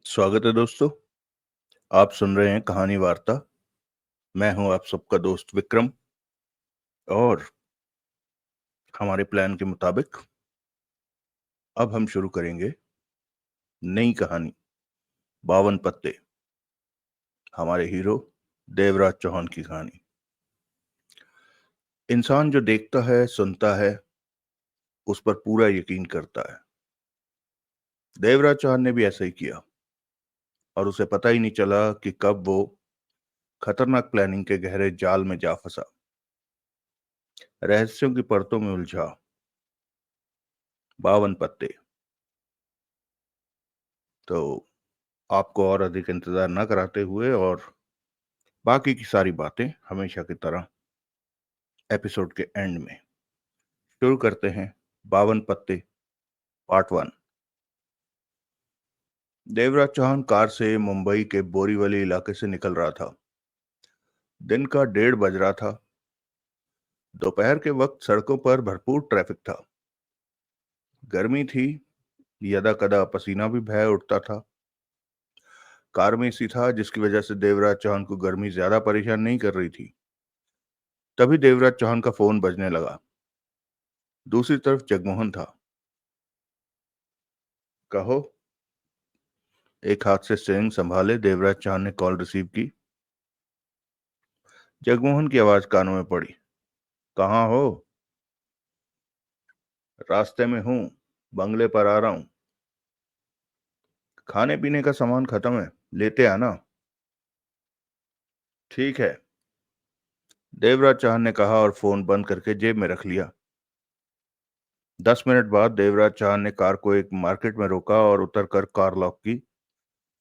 स्वागत है दोस्तों। आप सुन रहे हैं कहानी वार्ता। मैं हूं आप सबका दोस्त विक्रम। और हमारे प्लान के मुताबिक अब हम शुरू करेंगे नई कहानी 52 पत्ते। हमारे हीरो देवराज चौहान की कहानी। इंसान जो देखता है, सुनता है, उस पर पूरा यकीन करता है। देवराज चौहान ने भी ऐसा ही किया और उसे पता ही नहीं चला कि कब वो खतरनाक प्लानिंग के गहरे जाल में जा फंसा, रहस्यों की परतों में उलझा। 52 पत्ते। तो आपको और अधिक इंतजार न कराते हुए और बाकी की सारी बातें हमेशा की तरह एपिसोड के एंड में शुरू करते हैं। 52 पत्ते पार्ट 1। देवराज चौहान कार से मुंबई के बोरीवली इलाके से निकल रहा था। दिन का 1:30 बज रहा था। दोपहर के वक्त सड़कों पर भरपूर ट्रैफिक था। गर्मी थी, यदा कदा पसीना भी बह उठता था। कार में एसी था, जिसकी वजह से देवराज चौहान को गर्मी ज्यादा परेशान नहीं कर रही थी। तभी देवराज चौहान का फोन बजने लगा। दूसरी तरफ जगमोहन था। कहो। एक हाथ से स्टेरिंग संभाले देवराज चौहान ने कॉल रिसीव की। जगमोहन की आवाज कानों में पड़ी। कहाँ हो? रास्ते में हूं, बंगले पर आ रहा हूं। खाने पीने का सामान खत्म है, लेते आना। ठीक है, देवराज चौहान ने कहा और फोन बंद करके जेब में रख लिया। 10 मिनट बाद देवराज चौहान ने कार को एक मार्केट में रोका और उतरकर कार लॉक की।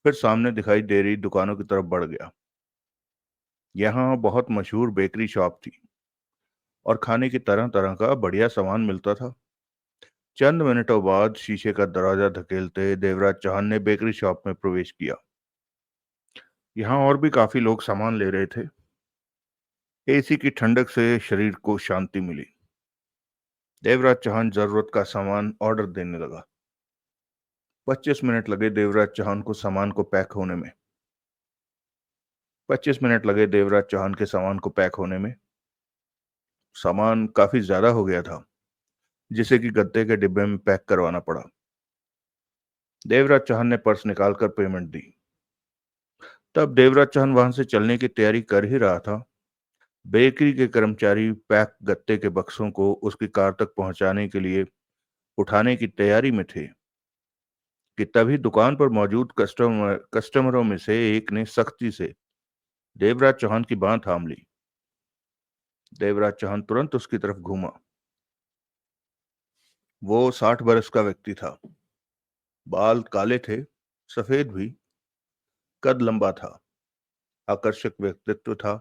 फिर सामने दिखाई दे रही दुकानों की तरफ बढ़ गया। यहाँ बहुत मशहूर बेकरी शॉप थी और खाने की तरह तरह का बढ़िया सामान मिलता था। चंद मिनटों बाद शीशे का दरवाजा धकेलते देवराज चौहान ने बेकरी शॉप में प्रवेश किया। यहाँ और भी काफी लोग सामान ले रहे थे। एसी की ठंडक से शरीर को शांति मिली। देवराज चौहान जरूरत का सामान ऑर्डर देने लगा। 25 मिनट लगे देवराज चौहान को सामान को पैक होने में। 25 मिनट लगे देवराज चौहान के सामान को पैक होने में। सामान काफी ज्यादा हो गया था, जिसे कि गत्ते के डिब्बे में पैक करवाना पड़ा। देवराज चौहान ने पर्स निकालकर पेमेंट दी। तब देवराज चौहान वहां से चलने की तैयारी कर ही रहा था। बेकरी के कर्मचारी पैक गत्ते के बक्सों को उसकी कार तक पहुंचाने के लिए उठाने की तैयारी में थे कि तभी दुकान पर मौजूद कस्टमरों में से एक ने सख्ती से देवराज चौहान की बांह थाम ली। देवराज चौहान तुरंत उसकी तरफ घूमा। वो 60 बरस का व्यक्ति था। बाल काले थे, सफेद भी। कद लंबा था, आकर्षक व्यक्तित्व था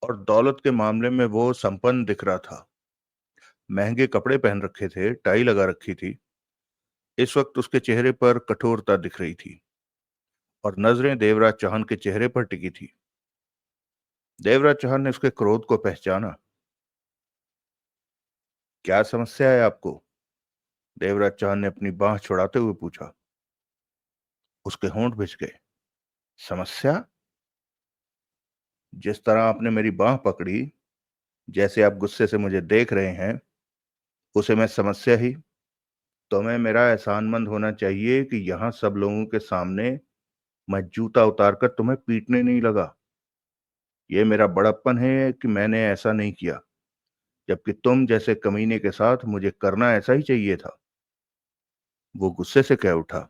और दौलत के मामले में वो संपन्न दिख रहा था। महंगे कपड़े पहन रखे थे, टाई लगा रखी थी। इस वक्त उसके चेहरे पर कठोरता दिख रही थी और नजरें देवराज चौहान के चेहरे पर टिकी थी। देवराज चौहान ने उसके क्रोध को पहचाना। क्या समस्या है आपको? देवराज चौहान ने अपनी बांह छुड़ाते हुए पूछा। उसके होंठ भिज गए। समस्या? जिस तरह आपने मेरी बांह पकड़ी, जैसे आप गुस्से से मुझे देख रहे हैं, उसे मैं समस्या ही? तुम्हें मेरा एहसानमंद होना चाहिए कि यहां सब लोगों के सामने मैं जूता उतारकर तुम्हें पीटने नहीं लगा। यह मेरा बड़प्पन है कि मैंने ऐसा नहीं किया, जबकि तुम जैसे कमीने के साथ मुझे करना ऐसा ही चाहिए था। वो गुस्से से कह उठा।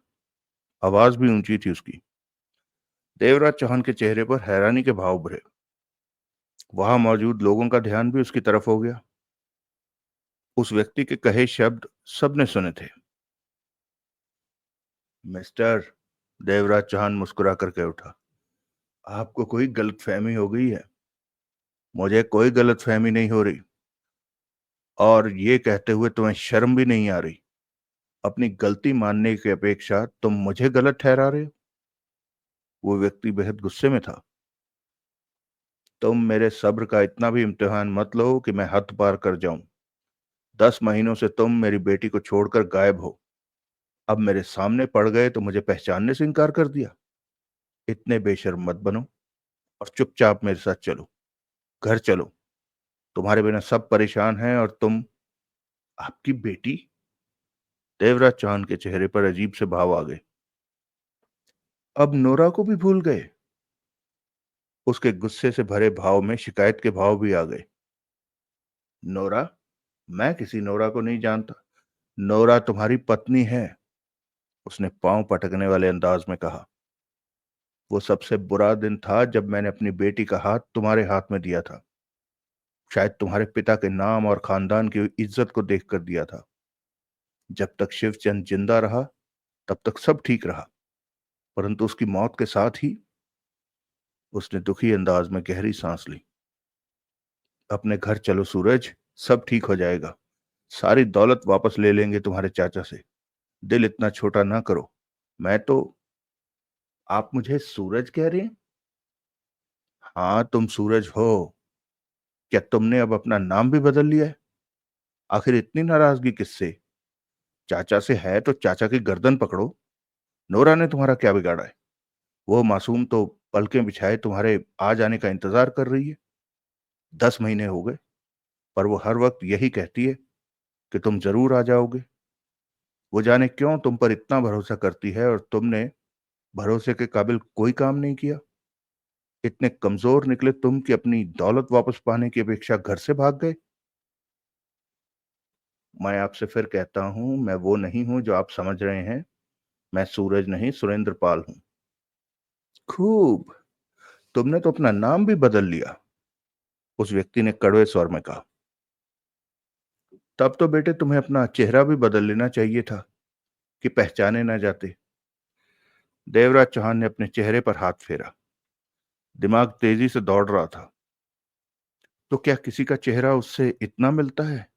आवाज भी ऊंची थी उसकी। देवराज चौहान के चेहरे पर हैरानी के भाव उभरे। वहां मौजूद लोगों का ध्यान भी उसकी तरफ हो गया। उस व्यक्ति के कहे शब्द सबने सुने थे। मिस्टर, देवराज चौहान मुस्कुरा कर कह उठा, आपको कोई गलतफहमी हो गई है। मुझे कोई गलतफहमी नहीं हो रही। और ये कहते हुए तुम्हें शर्म भी नहीं आ रही? अपनी गलती मानने की अपेक्षा तुम मुझे गलत ठहरा रहे हो। वो व्यक्ति बेहद गुस्से में था। तुम मेरे सब्र का इतना भी इम्तिहान मत लो कि मैं हद पार कर जाऊं। 10 महीनों से तुम मेरी बेटी को छोड़कर गायब हो। अब मेरे सामने पड़ गए तो मुझे पहचानने से इनकार कर दिया। इतने बेशर्म मत बनो और चुपचाप मेरे साथ चलो, घर चलो। तुम्हारे बिना सब परेशान हैं और तुम, आपकी बेटी। देवराज चौहान के चेहरे पर अजीब से भाव आ गए। अब नोरा को भी भूल गए। उसके गुस्से से भरे भाव में शिकायत के भाव भी आ गए। नोरा? मैं किसी नोरा को नहीं जानता। नोरा तुम्हारी पत्नी है, उसने पांव पटकने वाले अंदाज में कहा। वो सबसे बुरा दिन था जब मैंने अपनी बेटी का हाथ तुम्हारे हाथ में दिया था। शायद तुम्हारे पिता के नाम और खानदान की इज्जत को देखकर दिया था। जब तक शिवचंद जिंदा रहा तब तक सब ठीक रहा, परंतु उसकी मौत के साथ ही। उसने दुखी अंदाज में गहरी सांस ली। अपने घर चलो सूरज, सब ठीक हो जाएगा। सारी दौलत वापस ले लेंगे तुम्हारे चाचा से। दिल इतना छोटा ना करो। मैं तो। आप मुझे सूरज कह रहे हैं? हाँ, तुम सूरज हो। क्या तुमने अब अपना नाम भी बदल लिया है? आखिर इतनी नाराजगी किससे? चाचा से है तो चाचा की गर्दन पकड़ो। नोरा ने तुम्हारा क्या बिगाड़ा है? वो मासूम तो पलकें बिछाए तुम्हारे आ जाने का इंतजार कर रही है। 10 महीने हो गए, पर वो हर वक्त यही कहती है कि तुम जरूर आ जाओगे। वो जाने क्यों तुम पर इतना भरोसा करती है और तुमने भरोसे के काबिल कोई काम नहीं किया। इतने कमजोर निकले तुम कि अपनी दौलत वापस पाने की अपेक्षा घर से भाग गए। मैं आपसे फिर कहता हूं, मैं वो नहीं हूं जो आप समझ रहे हैं। मैं सूरज नहीं, सुरेंद्र पाल हूं। खूब। तुमने तो अपना नाम भी बदल लिया, उस व्यक्ति ने कड़वे स्वर में कहा। तब तो बेटे तुम्हें अपना चेहरा भी बदल लेना चाहिए था कि पहचाने ना जाते। देवराज चौहान ने अपने चेहरे पर हाथ फेरा। दिमाग तेजी से दौड़ रहा था। तो क्या किसी का चेहरा उससे इतना मिलता है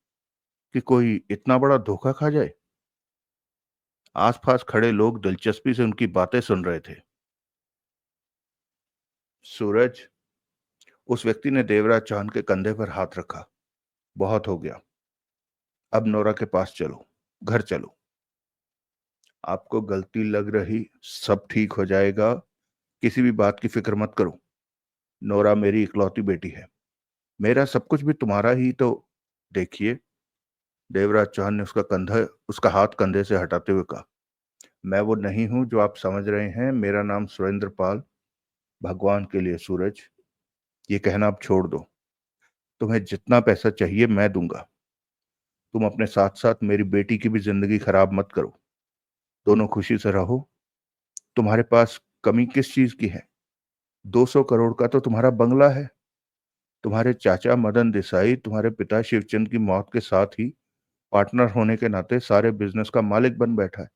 कि कोई इतना बड़ा धोखा खा जाए? आसपास खड़े लोग दिलचस्पी से उनकी बातें सुन रहे थे। सूरज, उस व्यक्ति ने देवराज चौहान के कंधे पर हाथ रखा। बहुत हो गया। अब नोरा के पास चलो, घर चलो। आपको गलती लग रही, सब ठीक हो जाएगा। किसी भी बात की फिक्र मत करो। नोरा मेरी इकलौती बेटी है। मेरा सब कुछ भी तुम्हारा ही तो। देखिए, देवराज चौहान ने उसका हाथ कंधे से हटाते हुए कहा। मैं वो नहीं हूं जो आप समझ रहे हैं। मेरा नाम सुरेंद्र पाल। भगवान के लिए सूरज, ये कहना अब छोड़ दो। तुम्हें जितना पैसा चाहिए मैं दूंगा। तुम अपने साथ साथ मेरी बेटी की भी जिंदगी खराब मत करो। दोनों खुशी से रहो। तुम्हारे पास कमी किस चीज की है? 200 करोड़ का तो तुम्हारा बंगला है। तुम्हारे चाचा मदन देसाई तुम्हारे पिता शिवचंद की मौत के साथ ही पार्टनर होने के नाते सारे बिजनेस का मालिक बन बैठा है।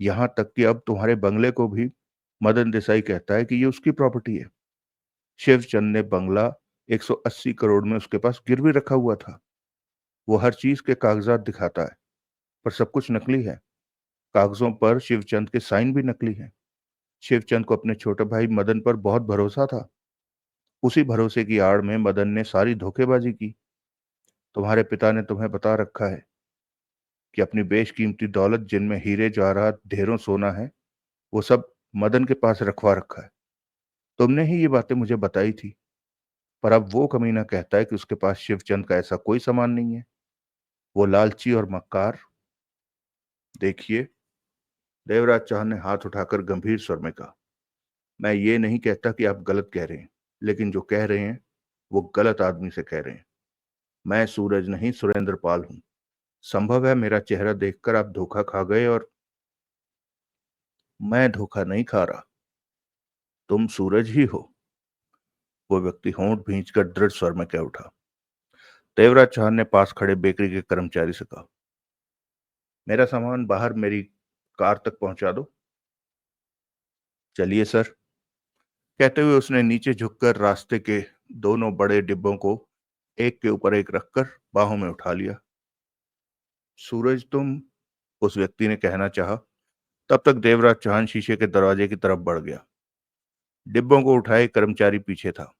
यहां तक कि अब तुम्हारे बंगले को भी मदन देसाई कहता है कि ये उसकी प्रॉपर्टी है। शिवचंद ने बंगला 180 करोड़ में उसके पास गिरवी रखा हुआ था। वो हर चीज के कागजात दिखाता है, पर सब कुछ नकली है। कागजों पर शिवचंद के साइन भी नकली हैं। शिवचंद को अपने छोटे भाई मदन पर बहुत भरोसा था। उसी भरोसे की आड़ में मदन ने सारी धोखेबाजी की। तुम्हारे पिता ने तुम्हें बता रखा है कि अपनी बेशकीमती दौलत, जिनमें हीरे जवाहरात ढेरों सोना है, वो सब मदन के पास रखवा रखा है। तुमने ही ये बातें मुझे बताई थी। पर अब वो कमीना कहता है कि उसके पास शिवचंद का ऐसा कोई सामान नहीं है। वो लालची और मक्कार। देखिए, देवराज चौहान ने हाथ उठाकर गंभीर स्वर में कहा। मैं ये नहीं कहता कि आप गलत कह रहे हैं, लेकिन जो कह रहे हैं वो गलत आदमी से कह रहे हैं। मैं सूरज नहीं, सुरेंद्र पाल हूं। संभव है मेरा चेहरा देखकर आप धोखा खा गए, और मैं धोखा नहीं खा रहा। तुम सूरज ही हो। वो व्यक्ति होंठ भींचकर दृढ़ स्वर में कह उठा। देवराज चौहान ने पास खड़े बेकरी के कर्मचारी से कहा, मेरा सामान बाहर मेरी कार तक पहुंचा दो। चलिए सर। कहते हुए उसने नीचे झुककर रास्ते के दोनों बड़े डिब्बों को एक के ऊपर एक रखकर बाहों में उठा लिया। सूरज तुम, उस व्यक्ति ने कहना चाहा, तब तक देवराज चौहान शीशे के दरवाजे की तरफ बढ़ गया। डिब्बों को उठाए कर्मचारी पीछे था।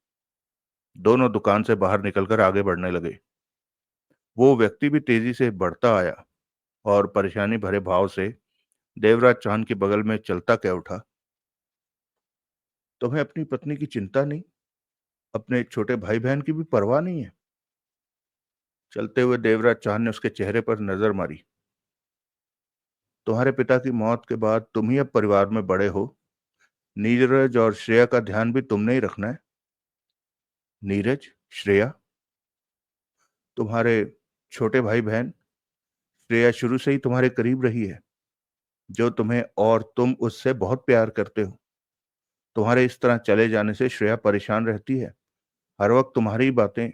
दोनों दुकान से बाहर निकलकर आगे बढ़ने लगे। वो व्यक्ति भी तेजी से बढ़ता आया और परेशानी भरे भाव से देवराज चांद के बगल में चलता क्या उठा। तुम्हें अपनी पत्नी की चिंता नहीं, अपने छोटे भाई बहन की भी परवाह नहीं है। चलते हुए देवराज चांद ने उसके चेहरे पर नजर मारी। तुम्हारे पिता की मौत के बाद तुम ही अब परिवार में बड़े हो। नीरज और श्रेया का ध्यान भी तुमने ही रखना है। नीरज, श्रेया, तुम्हारे छोटे भाई बहन। श्रेया शुरू से ही तुम्हारे करीब रही है, जो तुम्हें और तुम उससे बहुत प्यार करते हो। तुम्हारे इस तरह चले जाने से श्रेया परेशान रहती है। हर वक्त तुम्हारी बातें,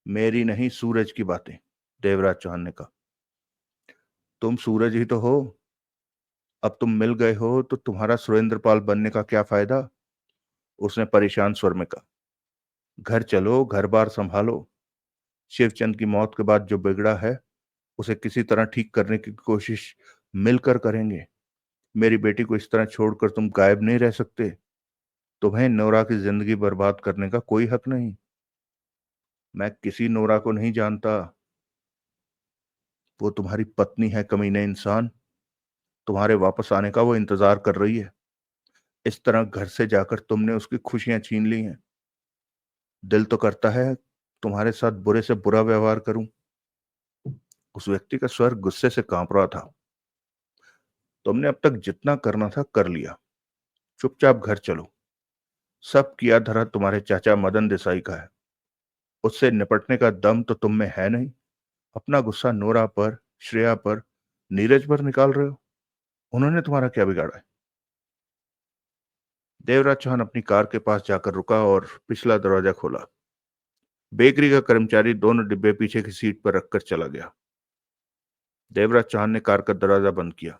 मेरी नहीं सूरज की बातें। देवराज चौहान ने कहा। तुम सूरज ही तो हो। अब तुम मिल गए हो तो तुम्हारा सुरेंद्रपाल बनने का क्या फायदा। उसने परेशान स्वर में कहा। घर चलो, घर बार संभालो। शिवचंद की मौत के बाद जो बिगड़ा है, उसे किसी तरह ठीक करने की कोशिश मिलकर करेंगे। मेरी बेटी को इस तरह छोड़कर तुम गायब नहीं रह सकते। तुम्हें नोरा की जिंदगी बर्बाद करने का कोई हक नहीं। मैं किसी नोरा को नहीं जानता। वो तुम्हारी पत्नी है, कमीने इंसान। तुम्हारे वापस आने का वो इंतजार कर रही है। इस तरह घर से जाकर तुमने उसकी खुशियां छीन ली हैं। दिल तो करता है तुम्हारे साथ बुरे से बुरा व्यवहार करूं। उस व्यक्ति का स्वर गुस्से से कांप रहा था। तुमने अब तक जितना करना था कर लिया। चुपचाप घर चलो। सब किया धरा तुम्हारे चाचा मदन देसाई का है। उससे निपटने का दम तो तुम में है नहीं। अपना गुस्सा नोरा पर, श्रेया पर, नीरज पर निकाल रहे हो। उन्होंने तुम्हारा क्या बिगाड़ा है। देवराज चौहान अपनी कार के पास जाकर रुका और पिछला दरवाजा खोला। बेकरी का कर्मचारी दोनों डिब्बे पीछे की सीट पर रखकर चला गया। देवराज चौहान ने कार का दरवाजा बंद किया।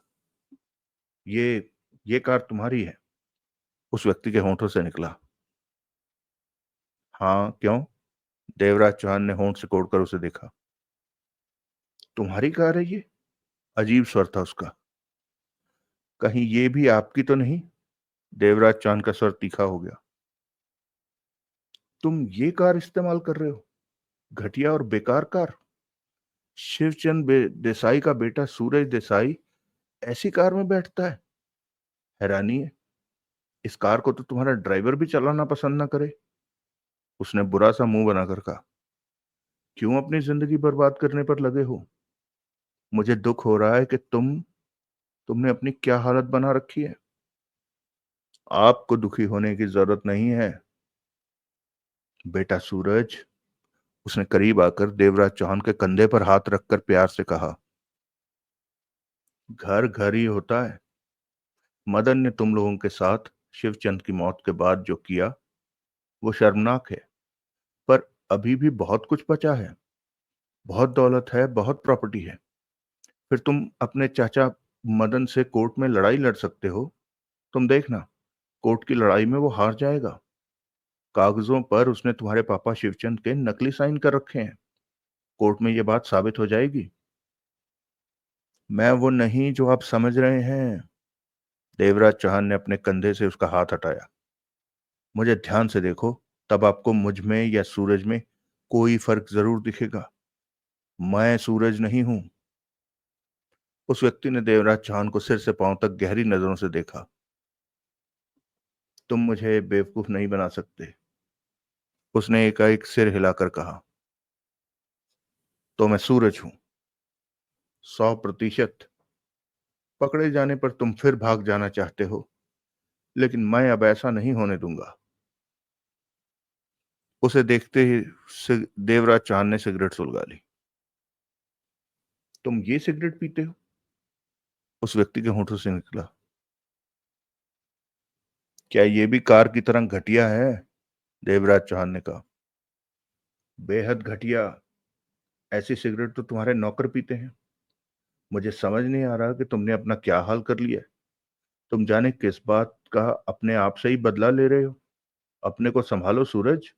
ये ये कार तुम्हारी है। उस व्यक्ति के होंठों से निकला। हाँ, क्यों। देवराज चौहान ने होंठ सिकोड़कर उसे देखा। तुम्हारी कार है ये। अजीब स्वर था उसका। कहीं ये भी आपकी तो नहीं। देवराज चौहान का स्वर तीखा हो गया। तुम ये कार इस्तेमाल कर रहे हो। घटिया और बेकार कार। शिवचंद देसाई का बेटा सूरज देसाई ऐसी कार में बैठता है। हैरानी है, इस कार को तो तुम्हारा ड्राइवर भी चलाना पसंद ना करे। उसने बुरा सा मुंह बनाकर कहा। क्यों अपनी जिंदगी बर्बाद करने पर लगे हो। मुझे दुख हो रहा है कि तुमने अपनी क्या हालत बना रखी है। आपको दुखी होने की जरूरत नहीं है, बेटा सूरज। उसने करीब आकर देवराज चौहान के कंधे पर हाथ रखकर प्यार से कहा। घर घर ही होता है। मदन ने तुम लोगों के साथ शिवचंद की मौत के बाद जो किया, वो शर्मनाक है। पर अभी भी बहुत कुछ बचा है। बहुत दौलत है, बहुत प्रॉपर्टी है। फिर तुम अपने चाचा मदन से कोर्ट में लड़ाई लड़ सकते हो। तुम देखना, कोर्ट की लड़ाई में वो हार जाएगा। कागजों पर उसने तुम्हारे पापा शिवचंद के नकली साइन कर रखे हैं। कोर्ट में ये बात साबित हो जाएगी। मैं वो नहीं जो आप समझ रहे हैं। देवराज चौहान ने अपने कंधे से उसका हाथ हटाया। मुझे ध्यान से देखो, तब आपको मुझ में या सूरज में कोई फर्क जरूर दिखेगा। मैं सूरज नहीं हूं। उस व्यक्ति ने देवराज चौहान को सिर से पांव तक गहरी नजरों से देखा। तुम मुझे बेवकूफ नहीं बना सकते। उसने एकाएक सिर हिलाकर कहा। तो मैं सूरज हूं। 100%। पकड़े जाने पर तुम फिर भाग जाना चाहते हो, लेकिन मैं अब ऐसा नहीं होने दूंगा। उसे देखते ही देवराज चौहान ने सिगरेट सुलगा ली। तुम ये सिगरेट पीते हो। उस व्यक्ति के होंठों से निकला। क्या ये भी कार की तरह घटिया है। देवराज चौहान ने कहा। बेहद घटिया। ऐसी सिगरेट तो तुम्हारे नौकर पीते हैं। मुझे समझ नहीं आ रहा कि तुमने अपना क्या हाल कर लिया है। तुम जाने किस बात का अपने आप से ही बदला ले रहे हो। अपने को संभालो सूरज।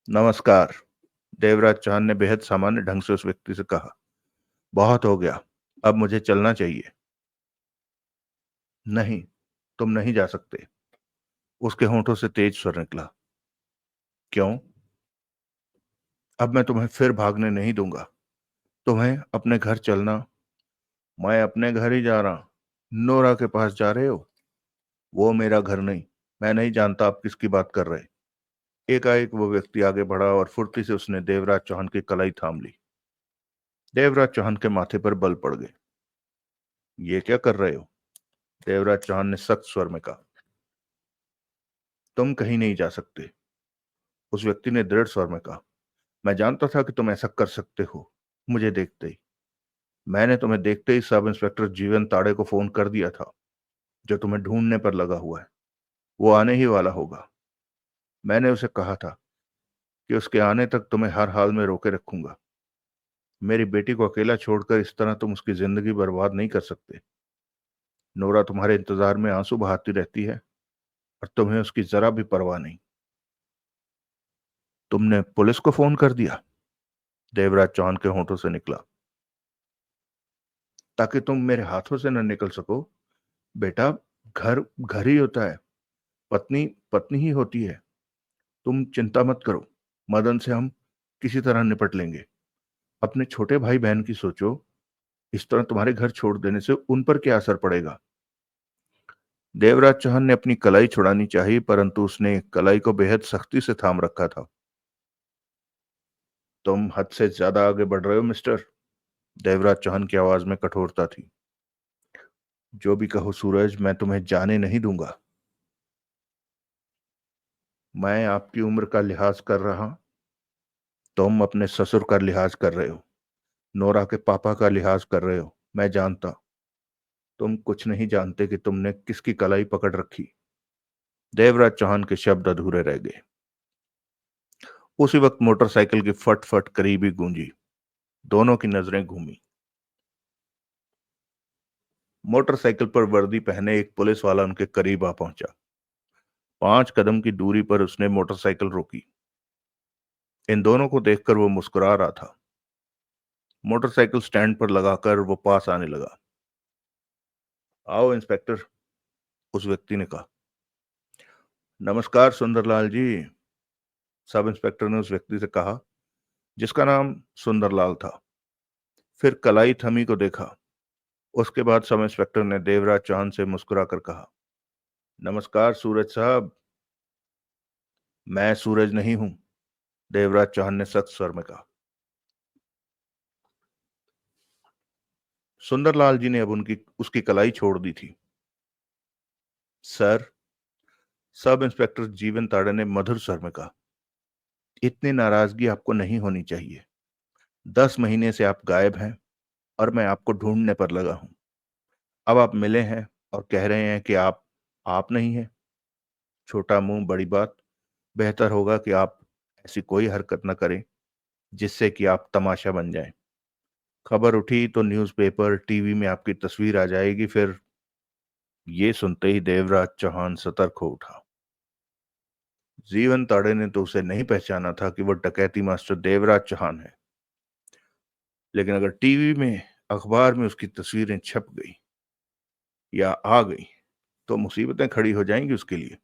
नमस्कार। देवराज चौहान ने बेहद सामान्य ढंग से उस व्यक्ति से कहा। बहुत हो गया, अब मुझे चलना चाहिए। नहीं, तुम नहीं जा सकते। उसके होंठों से तेज स्वर निकला। क्यों। अब मैं तुम्हें फिर भागने नहीं दूंगा। तुम्हें अपने घर चलना मैं अपने घर ही जा रहा। नोरा के पास जा रहे हो? वो मेरा घर नहीं। मैं नहीं जानता आप किसकी बात कर रहे। एकाएक वो व्यक्ति आगे बढ़ा और फुर्ती से उसने देवराज चौहान की कलाई थाम ली। देवराज चौहान के माथे पर बल पड़ गए। ये क्या कर रहे हो? देवराज चौहान ने सख्त स्वर में कहा। तुम कहीं नहीं जा सकते, उस व्यक्ति ने दृढ़ स्वर में कहा। मैं जानता था कि तुम ऐसा कर सकते हो। मुझे देखते ही मैंने तुम्हें देखते ही सब इंस्पेक्टर जीवन ताड़े को फोन कर दिया था, जो तुम्हें ढूंढने पर लगा हुआ है। वो आने ही वाला होगा। मैंने उसे कहा था कि उसके आने तक तुम्हें हर हाल में रोके रखूंगा। मेरी बेटी को अकेला छोड़कर इस तरह तुम उसकी जिंदगी बर्बाद नहीं कर सकते। नोरा तुम्हारे इंतजार में आंसू बहाती रहती है और तुम्हें उसकी जरा भी परवाह नहीं। तुमने पुलिस को फोन कर दिया? देवराज चौहान के होंठों से निकला। ताकि तुम मेरे हाथों से न निकल सको। बेटा, घर घर ही होता है। पत्नी पत्नी ही होती है। तुम चिंता मत करो। मदन से हम किसी तरह निपट लेंगे। अपने छोटे भाई बहन की सोचो। इस तरह तुम्हारे घर छोड़ देने से उन पर क्या असर पड़ेगा? देवराज चौहान ने अपनी कलाई छुड़ानी चाहिए, परंतु उसने कलाई को बेहद सख्ती से थाम रखा था। तुम हद से ज्यादा आगे बढ़ रहे हो मिस्टर। देवराज चौहान की आवाज में कठोरता थी। जो भी कहो सूरज, मैं तुम्हें जाने नहीं दूंगा। मैं आपकी उम्र का लिहाज कर रहा। तुम अपने ससुर का लिहाज कर रहे हो। नोरा के पापा का लिहाज कर रहे हो। मैं जानता। तुम कुछ नहीं जानते कि तुमने किसकी कलाई पकड़ रखी। देवराज चौहान के शब्द अधूरे रह गए। उसी वक्त मोटरसाइकिल की फट फट करीबी गूंजी। दोनों की नजरें घूमी। मोटरसाइकिल पर वर्दी पहने एक पुलिस वाला उनके करीब आ पहुंचा। 5 कदम की दूरी पर उसने मोटरसाइकिल रोकी। इन दोनों को देखकर वो मुस्कुरा रहा था। मोटरसाइकिल स्टैंड पर लगाकर वो पास आने लगा। आओ इंस्पेक्टर, उस व्यक्ति ने कहा। नमस्कार सुंदरलाल जी, सब इंस्पेक्टर ने उस व्यक्ति से कहा, जिसका नाम सुंदरलाल था। फिर कलाई थमी को देखा। उसके बाद सब इंस्पेक्टर ने देवराज चौहान से मुस्कुराकर कहा, नमस्कार सूरज साहब। मैं सूरज नहीं हूं, देवराज चौहान ने सख्त स्वर में कहा। सुंदरलाल जी ने अब उनकी उसकी कलाई छोड़ दी थी। सर, सब इंस्पेक्टर जीवन ताड़े ने मधुर स्वर में कहा, इतनी नाराजगी आपको नहीं होनी चाहिए। 10 महीने से आप गायब हैं और मैं आपको ढूंढने पर लगा हूं। अब आप मिले हैं और कह रहे हैं कि आप नहीं हैं। छोटा मुंह बड़ी बात। बेहतर होगा कि आप ऐसी कोई हरकत न करें जिससे कि आप तमाशा बन जाएं। खबर उठी तो न्यूज़पेपर टीवी में आपकी तस्वीर आ जाएगी। फिर ये सुनते ही देवराज चौहान सतर्क हो उठा। जीवन ताड़े ने तो उसे नहीं पहचाना था कि वह डकैती मास्टर देवराज चौहान है। लेकिन अगर टीवी में, अखबार में उसकी तस्वीरें छप गई या आ गई तो मुसीबतें खड़ी हो जाएंगी उसके लिए।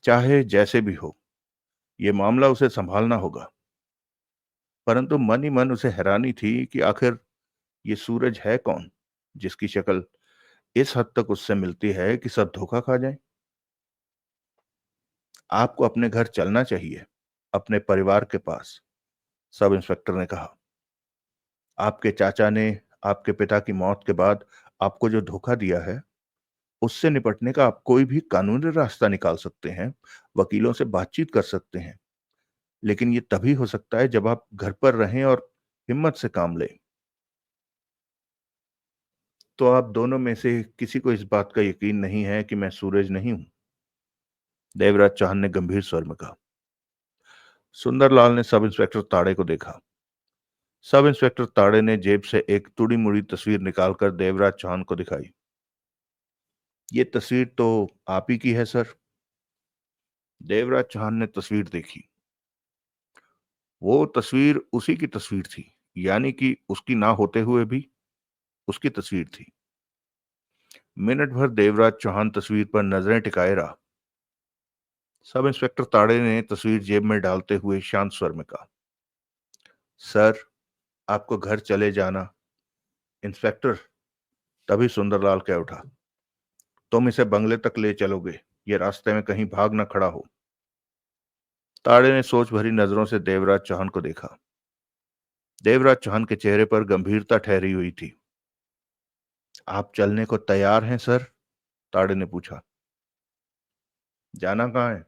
चाहे जैसे भी हो, ये मामला उसे संभालना होगा। परंतु मन ही मन उसे हैरानी थी कि आखिर ये सूरज है कौन, जिसकी शक्ल इस हद तक उससे मिलती है कि सब धोखा खा जाए। आपको अपने घर चलना चाहिए, अपने परिवार के पास, सब इंस्पेक्टर ने कहा। आपके चाचा ने आपके पिता की मौत के बाद आपको जो धोखा दिया है, उससे निपटने का आप कोई भी कानूनी रास्ता निकाल सकते हैं, वकीलों से बातचीत कर सकते हैं। लेकिन ये तभी हो सकता है जब आप घर पर रहें और हिम्मत से काम लें। तो आप दोनों में से किसी को इस बात का यकीन नहीं है कि मैं सूरज नहीं हूं? देवराज चौहान ने गंभीर स्वर में कहा। सुंदरलाल ने सब इंस्पेक्टर ताड़े को देखा। सब इंस्पेक्टर ताड़े ने जेब से एक तुड़ी मुड़ी तस्वीर निकालकर देवराज चौहान को दिखाई। ये तस्वीर तो आप ही की है सर। देवराज चौहान ने तस्वीर देखी। वो तस्वीर उसी की तस्वीर थी, यानी कि उसकी ना होते हुए भी उसकी तस्वीर थी। मिनट भर देवराज चौहान तस्वीर पर नजरें टिकाए रहा। सब इंस्पेक्टर ताड़े ने तस्वीर जेब में डालते हुए शांत स्वर में कहा, सर, आपको घर चले जाना इंस्पेक्टर, तभी सुंदरलाल कह उठा, तुम इसे बंगले तक ले चलोगे, ये रास्ते में कहीं भाग न खड़ा हो। ताड़े ने सोच भरी नजरों से देवराज चौहान को देखा। देवराज चौहान के चेहरे पर गंभीरता ठहरी हुई थी। आप चलने को तैयार हैं सर? ताड़े ने पूछा। जाना कहाँ है?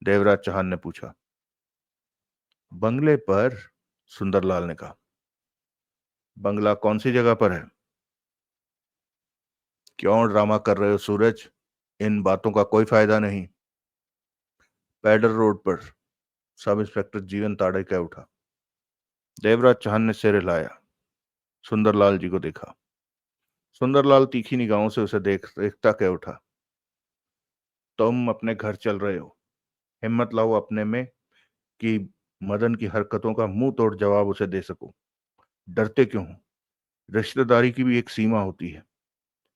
देवराज चौहान ने पूछा। बंगले पर, सुंदरलाल ने कहा। बंगला कौन सी जगह पर है? क्यों ड्रामा कर रहे हो सूरज? इन बातों का कोई फायदा नहीं। पैडर रोड पर, सब इंस्पेक्टर जीवन ताड़े कह उठा। देवराज चौहान ने सिर हिलाया, सुंदरलाल जी को देखा। सुंदरलाल तीखी निगाहों से उसे देखता कह उठा, तुम अपने घर चल रहे हो। हिम्मत लाओ अपने में कि मदन की हरकतों का मुंह तोड़ जवाब उसे दे सको। डरते क्यों हो? रिश्तेदारी की भी एक सीमा होती है।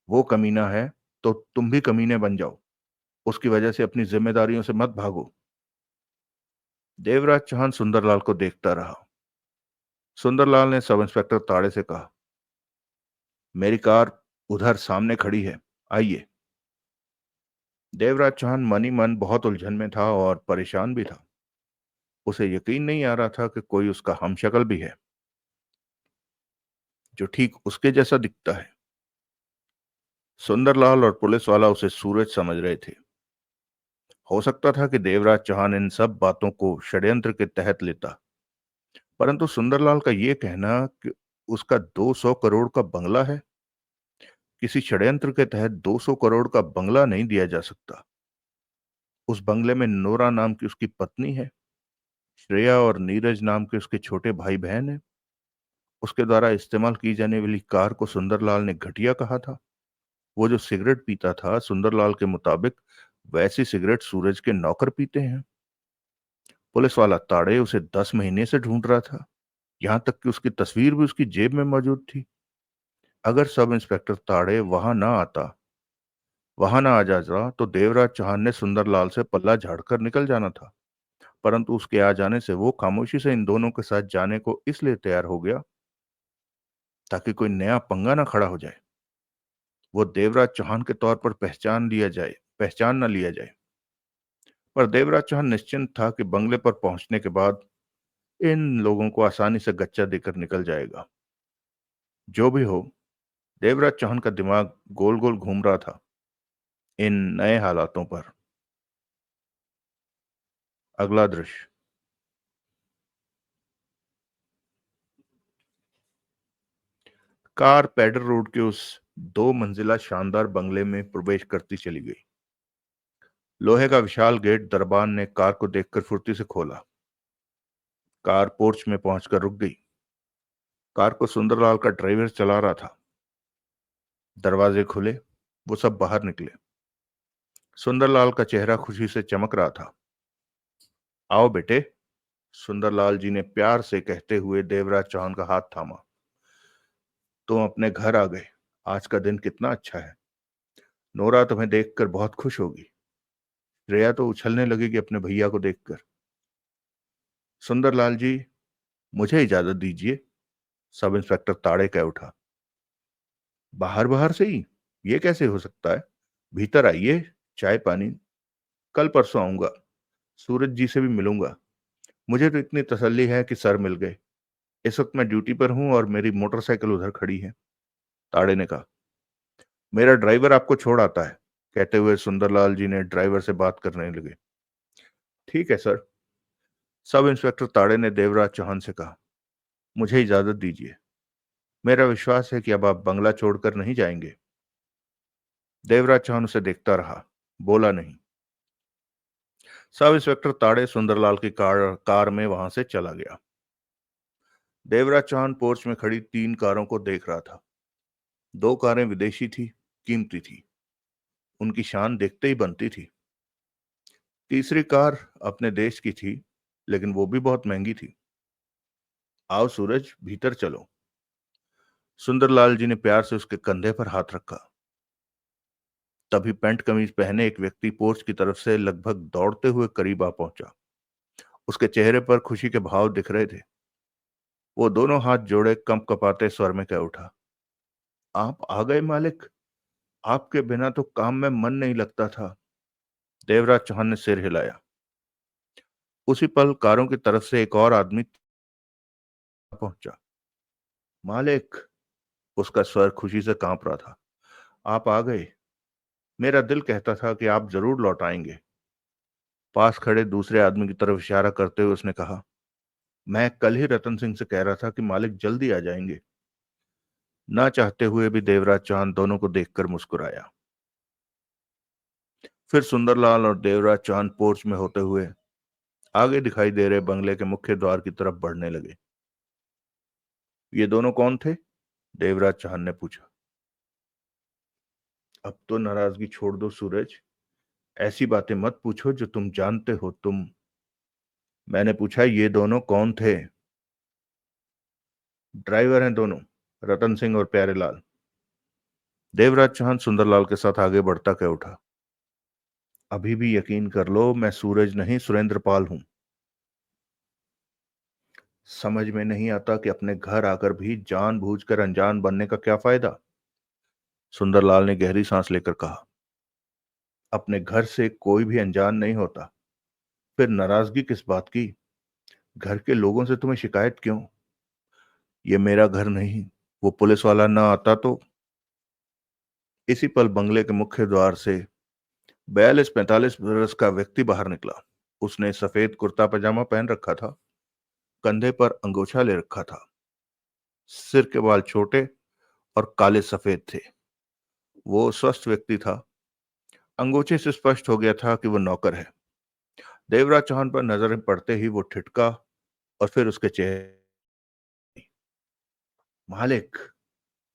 वो कमीना है तो तुम भी कमीने बन जाओ। उसकी वजह से अपनी जिम्मेदारियों से मत भागो। देवराज चौहान सुंदरलाल को देखता रहा। सुंदरलाल ने सब इंस्पेक्टर ताड़े से कहा, मेरी कार उधर सामने खड़ी है, आइए। देवराज चौहान मन ही मन बहुत उलझन में था और परेशान भी था। उसे यकीन नहीं आ रहा था कि कोई उसका हमशक्ल भी है जो ठीक उसके जैसा दिखता है। सुंदरलाल और पुलिस वाला उसे सूरज समझ रहे थे। हो सकता था कि देवराज चौहान इन सब बातों को षड्यंत्र के तहत लेता, परंतु सुंदरलाल का यह कहना कि उसका 200 करोड़ का बंगला है, किसी षड्यंत्र के तहत 200 करोड़ का बंगला नहीं दिया जा सकता। उस बंगले में नोरा नाम की उसकी पत्नी है, श्रेया और नीरज नाम के उसके छोटे भाई बहन हैं। उसके द्वारा इस्तेमाल की जाने वाली कार को सुंदरलाल ने घटिया कहा था। वो जो सिगरेट पीता था, सुंदरलाल के मुताबिक वैसी सिगरेट सूरज के नौकर पीते हैं। पुलिस वाला ताड़े उसे 10 महीने से ढूंढ रहा था, यहां तक कि उसकी तस्वीर भी उसकी जेब में मौजूद थी। अगर सब इंस्पेक्टर ताड़े वहां ना आ जाता तो देवराज चौहान ने सुंदरलाल से पल्ला झाड़कर निकल जाना था। परंतु उसके आ जाने से वो खामोशी से इन दोनों के साथ जाने को इसलिए तैयार हो गया ताकि कोई नया पंगा ना खड़ा हो जाए, वो देवराज चौहान के तौर पर पहचान न लिया जाए। पर देवराज चौहान निश्चिंत था कि बंगले पर पहुंचने के बाद इन लोगों को आसानी से गच्चा देकर निकल जाएगा। जो भी हो, देवराज चौहान का दिमाग गोल गोल घूम रहा था इन नए हालातों पर। अगला दृश्य। कार पैडर रोड के उस 2 मंजिला शानदार बंगले में प्रवेश करती चली गई। लोहे का विशाल गेट दरबान ने कार को देखकर फुर्ती से खोला। कार पोर्च में पहुंचकर रुक गई। कार को सुंदरलाल का ड्राइवर चला रहा था। दरवाजे खुले, वो सब बाहर निकले। सुंदरलाल का चेहरा खुशी से चमक रहा था। आओ बेटे, सुंदरलाल जी ने प्यार से कहते हुए देवराज चौहान का हाथ थामा। तुम अपने घर आ गए। आज का दिन कितना अच्छा है। नोरा तुम्हें देखकर बहुत खुश होगी। श्रेया तो उछलने लगेगी अपने भैया को देखकर। सुंदरलाल जी, मुझे इजाजत दीजिए। सब इंस्पेक्टर ताड़े कह उठा। बाहर बाहर से ही? ये कैसे हो सकता है? भीतर आइए, चाय पानी। कल परसों आऊंगा, सूरज जी से भी मिलूंगा। मुझे तो इतनी तसल्ली है कि सर मिल गए। इस वक्त मैं ड्यूटी पर हूं और मेरी मोटरसाइकिल उधर खड़ी है। ताड़े ने कहा। मेरा ड्राइवर आपको छोड़ आता है। कहते हुए सुंदरलाल जी ने ड्राइवर से बात करने लगे। ठीक है सर। सब इंस्पेक्टर ताड़े ने देवराज चौहान से कहा, मुझे इजाजत दीजिए। मेरा विश्वास है कि अब आप बंगला छोड़कर नहीं जाएंगे। देवराज चौहान उसे देखता रहा, बोला नहीं। सब इंस्पेक्टर ताड़े सुंदरलाल की कार में वहां से चला गया। देवराज चौहान पोर्च में खड़ी 3 कारों को देख रहा था। 2 कारें विदेशी थी, कीमती थी। उनकी शान देखते ही बनती थी। तीसरी कार अपने देश की थी, लेकिन वो भी बहुत महंगी थी। आओ सूरज, भीतर चलो। सुंदरलाल जी ने प्यार से उसके कंधे पर हाथ रखा। तभी पैंट कमीज पहने एक व्यक्ति पोर्च की तरफ से लगभग दौड़ते हुए करीब आ पहुंचा। उसके चेहरे पर खुशी के भाव दिख रहे थे। वो दोनों हाथ जोड़े कंप कपाते स्वर में कह उठा, आप आ गए मालिक। आपके बिना तो काम में मन नहीं लगता था। देवराज चौहान ने सिर हिलाया। उसी पल कारों की तरफ से एक और आदमी पहुंचा। मालिक, उसका स्वर खुशी से कांप रहा था। आप आ गए। मेरा दिल कहता था कि आप जरूर लौट आएंगे। पास खड़े दूसरे आदमी की तरफ इशारा करते हुए उसने कहा, मैं कल ही रतन सिंह से कह रहा था कि मालिक जल्दी आ जाएंगे। ना चाहते हुए भी देवराज चौहान दोनों को देखकर मुस्कुराया। फिर सुंदरलाल और देवराज चौहान पोर्च में होते हुए आगे दिखाई दे रहे बंगले के मुख्य द्वार की तरफ बढ़ने लगे। ये दोनों कौन थे? देवराज चौहान ने पूछा। अब तो नाराजगी छोड़ दो सूरज। ऐसी बातें मत पूछो जो तुम जानते हो। मैंने पूछा, ये दोनों कौन थे? ड्राइवर हैं दोनों, रतन सिंह और प्यारेलाल। देवराज चौहान सुंदरलाल के साथ आगे बढ़ता कह उठा। अभी भी यकीन कर लो, मैं सूरज नहीं सुरेंद्र पाल हूं। समझ में नहीं आता कि अपने घर आकर भी जानबूझकर अनजान बनने का क्या फायदा। सुंदरलाल ने गहरी सांस लेकर कहा। अपने घर से कोई भी अनजान नहीं होता। फिर नाराजगी किस बात की? घर के लोगों से तुम्हें शिकायत क्यों? ये मेरा घर नहीं। वो पुलिस वाला ना आता तो। इसी पल बंगले के मुख्य द्वार से 42-45 बरस का व्यक्ति बाहर निकला। उसने सफेद कुर्ता पजामा पहन रखा था, कंधे पर अंगोछा ले रखा था। सिर के बाल छोटे और काले सफेद थे। वो स्वस्थ व्यक्ति था। अंगोछे से स्पष्ट हो गया था कि वो नौकर है। देवराज चौहान पर नजर पड़ते ही वो ठिठका और फिर उसके चेहरे। मालिक।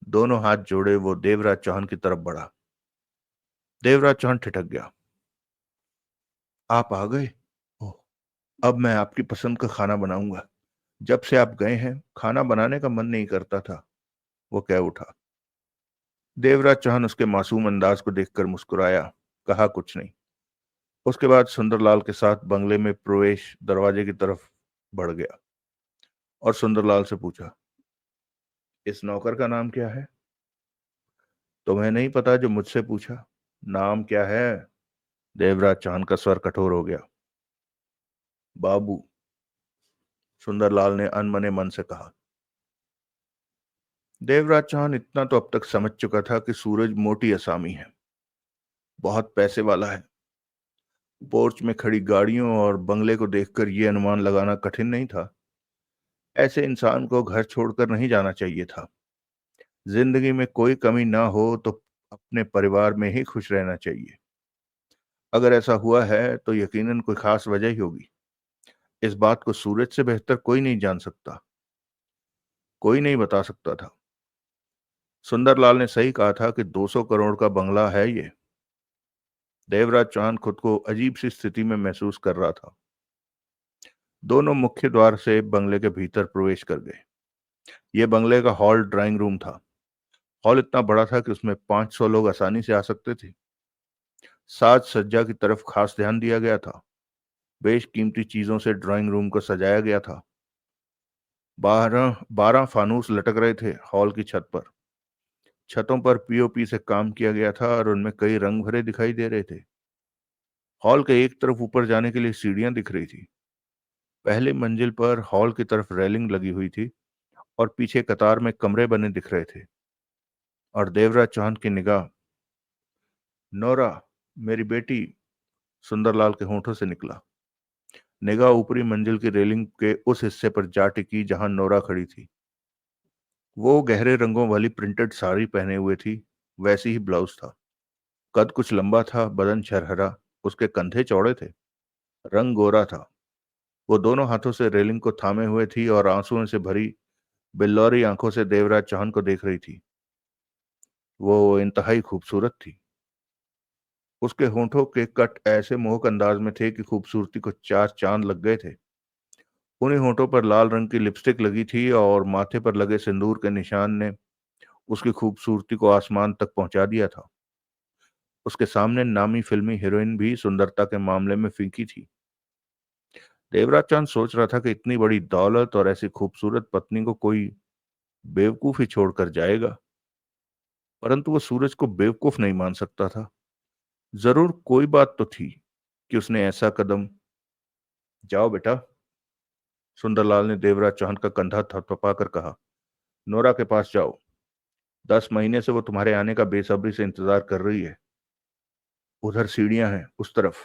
दोनों हाथ जोड़े वो देवराज चौहान की तरफ बढ़ा। देवराज चौहान ठिठक गया। आप आ गए। ओह, अब मैं आपकी पसंद का खाना बनाऊंगा। जब से आप गए हैं खाना बनाने का मन नहीं करता था। वो कह उठा। देवराज चौहान उसके मासूम अंदाज को देखकर मुस्कुराया, कहा कुछ नहीं। उसके बाद सुंदरलाल के साथ बंगले में प्रवेश दरवाजे की तरफ बढ़ गया और सुंदरलाल से पूछा, इस नौकर का नाम क्या है? तुम्हें नहीं पता जो मुझसे पूछा? नाम क्या है? देवराज चौहान का स्वर कठोर हो गया। बाबू। सुंदरलाल ने अनमने मन से कहा। देवराज चौहान इतना तो अब तक समझ चुका था कि सूरज मोटी असामी है, बहुत पैसे वाला है। पोर्च में खड़ी गाड़ियों और बंगले को देखकर यह अनुमान लगाना कठिन नहीं था। ऐसे इंसान को घर छोड़कर नहीं जाना चाहिए था। जिंदगी में कोई कमी ना हो तो अपने परिवार में ही खुश रहना चाहिए। अगर ऐसा हुआ है तो यकीनन कोई खास वजह ही होगी। इस बात को सूरज से बेहतर कोई नहीं जान सकता, कोई नहीं बता सकता था। सुंदरलाल ने सही कहा था कि 200 करोड़ का बंगला है ये। देवराज चौहान खुद को अजीब सी स्थिति में महसूस कर रहा था। दोनों मुख्य द्वार से बंगले के भीतर प्रवेश कर गए। यह बंगले का हॉल ड्राइंग रूम था। हॉल इतना बड़ा था कि उसमें 500 लोग आसानी से आ सकते थे। साज सज्जा की तरफ खास ध्यान दिया गया था। बेशकीमती चीजों से ड्राइंग रूम को सजाया गया था। 12 फानूस लटक रहे थे हॉल की छत पर। छतों पर पीओपी से काम किया गया था और उनमें कई रंग भरे दिखाई दे रहे थे। हॉल के एक तरफ ऊपर जाने के लिए सीढ़ियां दिख रही थी। पहली मंजिल पर हॉल की तरफ रेलिंग लगी हुई थी और पीछे कतार में कमरे बने दिख रहे थे। और देवराज चौहान की निगाह। नोरा, मेरी बेटी। सुंदरलाल के होठों से निकला। निगाह ऊपरी मंजिल की रेलिंग के उस हिस्से पर जा टिकी जहां नोरा खड़ी थी। वो गहरे रंगों वाली प्रिंटेड साड़ी पहने हुए थी। वैसी ही ब्लाउज था। कद कुछ लंबा था, बदन छरहरा। उसके कंधे चौड़े थे। रंग गोरा था। वो दोनों हाथों से रेलिंग को थामे हुए थी और आंसुओं से भरी बिल्लौरी आंखों से देवराज चौहान को देख रही थी। वो इंतहाई खूबसूरत थी। उसके होंठों के कट ऐसे मोहक अंदाज में थे कि खूबसूरती को चार चांद लग गए थे। उन्हीं होंठों पर लाल रंग की लिपस्टिक लगी थी और माथे पर लगे सिंदूर के निशान ने उसकी खूबसूरती को आसमान तक पहुंचा दिया था। उसके सामने नामी फिल्मी हीरोइन भी सुंदरता के मामले में फीकी थी। देवराज चंद सोच रहा था कि इतनी बड़ी दौलत और ऐसी खूबसूरत पत्नी को कोई बेवकूफ ही छोड़कर जाएगा। परंतु वो सूरज को बेवकूफ नहीं मान सकता था। जरूर कोई बात तो थी कि उसने ऐसा कदम। जाओ बेटा, सुंदरलाल ने देवराज चौहान का कंधा थपथपाकर कहा। नोरा के पास जाओ। 10 महीने से वो तुम्हारे आने का बेसब्री से इंतजार कर रही है। उधर सीढ़ियां हैं, उस तरफ।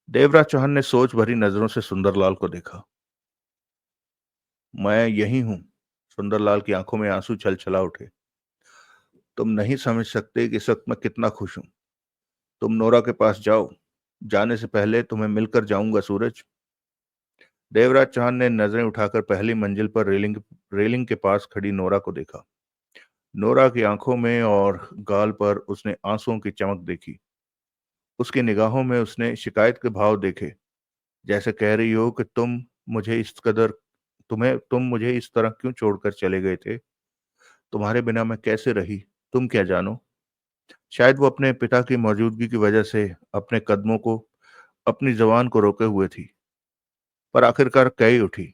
देवराज चौहान ने सोच भरी नजरों से सुंदरलाल को देखा। मैं यही हूं। सुंदरलाल की आंखों में आंसू छल छला उठे। तुम नहीं समझ सकते कि इस वक्त मैं कितना खुश हूं। तुम नोरा के पास जाओ। जाने से पहले तुम्हें मिलकर जाऊंगा सूरज। देवराज चौहान ने नजरें उठाकर पहली मंजिल पर रेलिंग के पास खड़ी नोरा को देखा। नोरा की आंखों में और गाल पर उसने आंसुओं की चमक देखी। उसकी निगाहों में उसने शिकायत के भाव देखे, जैसे कह रही हो कि तुम मुझे इस तरह क्यों छोड़कर चले गए थे। तुम्हारे बिना मैं कैसे रही, तुम क्या जानो। शायद वो अपने पिता की मौजूदगी की वजह से अपने कदमों को, अपनी जबान को रोके हुए थी, पर आखिरकार कह ही उठी।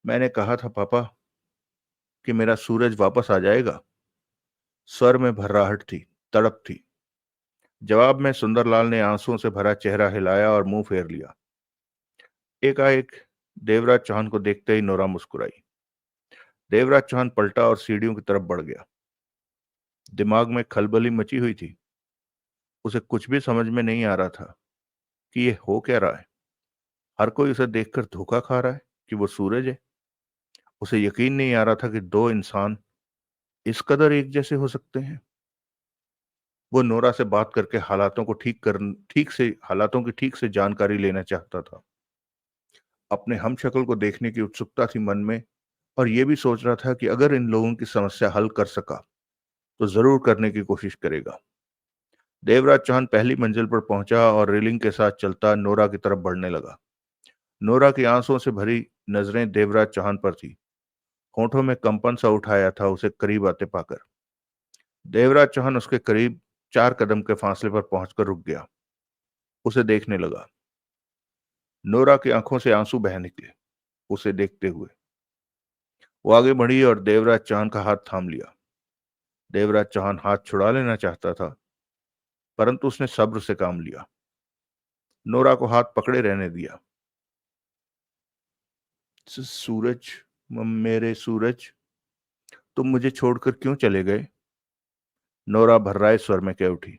मैंने कहा था पापा कि मेरा सूरज वापस आ जाएगा। स्वर में भर्राहट थी, तड़प थी। जवाब में सुंदरलाल ने आंसुओं से भरा चेहरा हिलाया और मुंह फेर लिया। एकाएक देवराज चौहान को देखते ही नोरा मुस्कुराई। देवराज चौहान पलटा और सीढ़ियों की तरफ बढ़ गया। दिमाग में खलबली मची हुई थी। उसे कुछ भी समझ में नहीं आ रहा था कि ये हो क्या रहा है। हर कोई उसे देखकर धोखा खा रहा है कि वो सूरज है। उसे यकीन नहीं आ रहा था कि दो इंसान इस कदर एक जैसे हो सकते हैं। वो नोरा से बात करके हालातों की ठीक से जानकारी लेना चाहता था। अपने हमशक्ल को देखने की उत्सुकता थी मन में, और ये भी सोच रहा था कि अगर इन लोगों की समस्या हल कर सका तो जरूर करने की कोशिश करेगा। देवराज चौहान पहली मंजिल पर पहुंचा और रेलिंग के साथ चलता नोरा की तरफ बढ़ने लगा। नोरा की आंसुओं से भरी नजरें देवराज चौहान पर थी। होठों में कंपन सा उठाया था उसे करीब आते पाकर। देवराज चौहान उसके करीब 4 कदम के फासले पर पहुंचकर रुक गया। उसे देखने लगा। नोरा की आंखों से आंसू बह निकले उसे देखते हुए। वो आगे बढ़ी और देवराज चौहान का हाथ थाम लिया। देवराज चौहान हाथ छुड़ा लेना चाहता था, परंतु उसने सब्र से काम लिया। नोरा को हाथ पकड़े रहने दिया। सूरज, मेरे सूरज, तुम मुझे छोड़कर क्यों चले गए। नोरा भर्राए स्वर में कह उठी।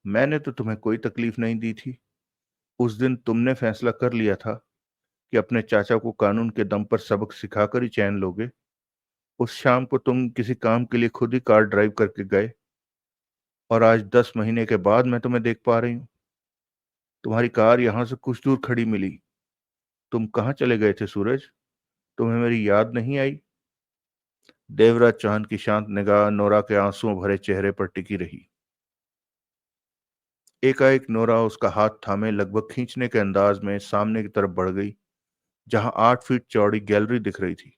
मैंने तो तुम्हें कोई तकलीफ नहीं दी थी। उस दिन तुमने फैसला कर लिया था कि अपने चाचा को कानून के दम पर सबक सिखाकर ही चैन लोगे। उस शाम को तुम किसी काम के लिए खुद ही कार ड्राइव करके गए, और आज 10 महीने के बाद मैं तुम्हें देख पा रही हूं। तुम्हारी कार यहां से कुछ दूर खड़ी मिली। तुम कहाँ चले गए थे सूरज। तुम्हें मेरी याद नहीं आई। देवराज चौहान की शांत निगाह नोरा के आंसुओं भरे चेहरे पर टिकी रही। एकाएक नोरा उसका हाथ थामे लगभग खींचने के अंदाज में सामने की तरफ बढ़ गई, जहां 8 फीट चौड़ी गैलरी दिख रही थी,